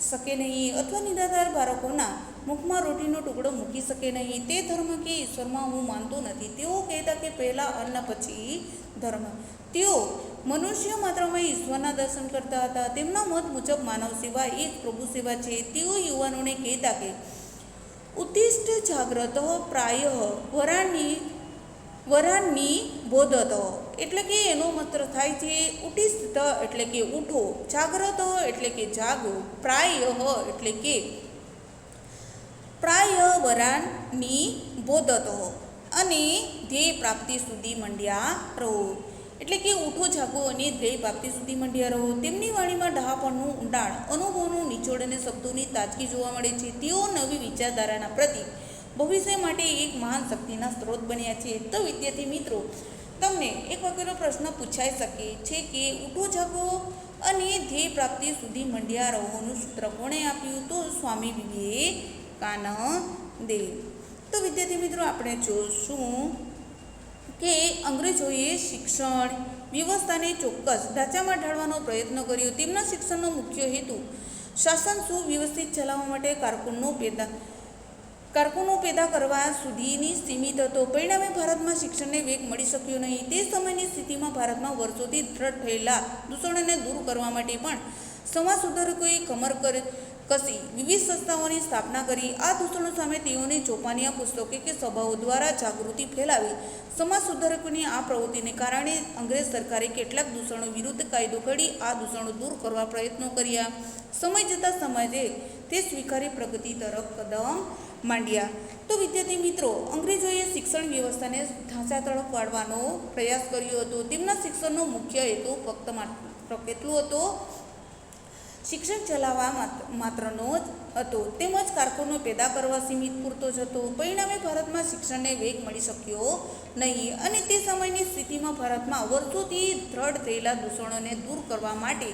A: શકે નહીં અથવા નિરાધાર બાળકોના મુખમાં રોટીનો ટુકડો મૂકી શકે નહીં. તે ધર્મ કે ઈશ્વરમાં હું માનતો નથી. તેઓ કહેતા કે પહેલાં અન્ન પછી ધર્મ. તેઓ મનુષ્ય માત્રમાં ઈશ્વરના દર્શન કરતા હતા. તેમના મત મુજબ માનવ સેવા એક પ્રભુ સેવા છે. તેઓ યુવાનોને કહેતા કે ઉત્તિષ્ઠ જાગ્રત પ્રાય વરાણની બોધત, એટલે કે એનો મતલબ થાય છે ઉત્તિષ્ઠ એટલે કે ઉઠો, જાગ્રત એટલે કે જાગો, પ્રાય એટલે કે વરાણની બોધત અને ધ્યેય પ્રાપ્તિ સુધી મંડ્યા રહો, એટલે કે ઉઠો જાગો અને ધ્યેય પ્રાપ્તિ સુધી મંડ્યા રહો. તેમની વાણીમાં ડહાપણનું ઊંડાણ, અનુભવનું નિચોડ અને શબ્દોની તાજગી જોવા મળે છે. તેઓ નવી વિચારધારાના પ્રતિ ભવિષ્ય માટે એક મહાન શક્તિના સ્ત્રોત બન્યા છે. તો વિદ્યાર્થી મિત્રો તમને એક વખતનો પ્રશ્ન પૂછાઈ શકે છે કે ઉઠો જાગો અને ધ્યેય પ્રાપ્તિ સુધી મંડ્યા રહોનું સૂત્ર કોણે આપ્યું? તો સ્વામી વિવેકાનંદે. તો વિદ્યાર્થી મિત્રો આપણે જોશું કે અંગ્રેજોએ શિક્ષણ વ્યવસ્થાને ચોક્કસ ઢાંચામાં ઢાળવાનો પ્રયત્ન કર્યો. તેમના શિક્ષણનો મુખ્ય હેતુ શાસન સુવ્યવસ્થિત ચલાવવા માટે કારકુનો પેદા કરવા સુધીની સીમિત હતો. પરિણામે ભારતમાં શિક્ષણને વેગ મળી શક્યો નહીં. તે સમયની સ્થિતિમાં ભારતમાં વર્ષોથી દ્રઢ થયેલા દૂષણોને દૂર કરવા માટે પણ સમાજ સુધારકોએ કમર કસી વિવિધ સંસ્થાઓની સ્થાપના કરી. આ દૂષણો સામે તેઓને ચોપાનિયા પુસ્તકો કે સભાઓ દ્વારા જાગૃતિ ફેલાવી. સમાજ સુધારકોની આ પ્રવૃત્તિને કારણે અંગ્રેજ સરકારે કેટલાક દૂષણો વિરુદ્ધ કાયદો ઘડી આ દૂષણો દૂર કરવા પ્રયત્નો કર્યા. સમય જતાં સમાજે તે સ્વીકારી પ્રગતિ તરફ કદમ માંડ્યા. તો વિદ્યાર્થી મિત્રો અંગ્રેજોએ શિક્ષણ વ્યવસ્થાને ઢાંચા તરફ વાળવાનો પ્રયાસ કર્યો હતો. તેમના શિક્ષણનો મુખ્ય હેતુ તો કેટલું હતું? શિક્ષણ ચલાવવા માત્રનો જ હતો, તેમજ કારકુનો પેદા કરવા સીમિત પૂરતો જ હતો. પરિણામે ભારતમાં શિક્ષણને વેગ મળી શક્યો નહીં અને તે સમયની સ્થિતિમાં ભારતમાં વર્ષોથી દ્રઢ થયેલા દૂષણોને દૂર કરવા માટે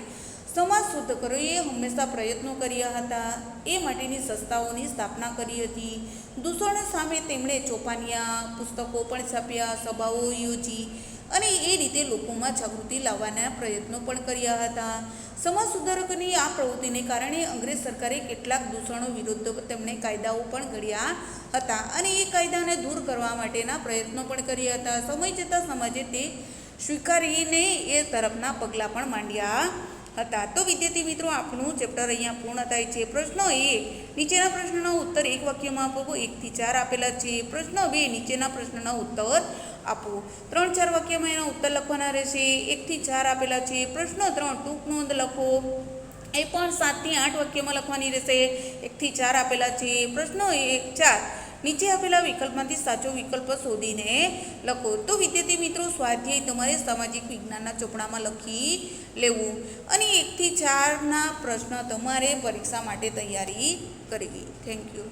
A: સમાજ સુધારકોએ હંમેશા પ્રયત્નો કર્યા હતા. એ માટેની સંસ્થાઓની સ્થાપના કરી હતી. દૂષણો સામે તેમણે ચોપાનિયા, પુસ્તકો પણ છાપ્યા, સભાઓ યોજી અને એ રીતે લોકોમાં જાગૃતિ લાવવાના પ્રયત્નો પણ કર્યા હતા. સમાજ સુધારકોની આ પ્રવૃત્તિને કારણે અંગ્રેજ સરકારે કેટલાક દૂષણો વિરુદ્ધ તેમણે કાયદાઓ પણ ઘડ્યા હતા અને એ કાયદાને દૂર કરવા માટેના પ્રયત્નો પણ કર્યા હતા. સમય જતાં સમાજે તે સ્વીકારીને એ તરફના પગલાં પણ માંડ્યા હતા. તો વિદ્યાર્થી મિત્રો, આપણું ચેપ્ટર અહીંયા પૂર્ણ થાય છે. પ્રશ્ન એ, નીચેના પ્રશ્નનો ઉત્તર એક વાક્યમાં આપો. 1 થી 4 આપેલા છે. પ્રશ્ન 2, નીચેના પ્રશ્નના ઉત્તર આપો. 3-4 વાક્યમાં એના ઉત્તર લખવાના રહેશે. 1 થી 4 આપેલા છે. પ્રશ્ન 3, ટૂંક નોંધ લખો. એ પણ 7 થી 8 વાક્યમાં લખવાની રહેશે. 1 થી 4 આપેલા છે. પ્રશ્ન 4, નીચે આપેલા વિકલ્પમાંથી સાચો વિકલ્પ શોધીને લખો. તો વિદ્યાર્થી મિત્રો, સ્વાધ્યાય તમારે સામાજિક વિજ્ઞાનના ચોપડામાં લખી લેવું અને 1 થી 4ના પ્રશ્ન તમારે પરીક્ષા માટે તૈયારી કરવી. Thank you.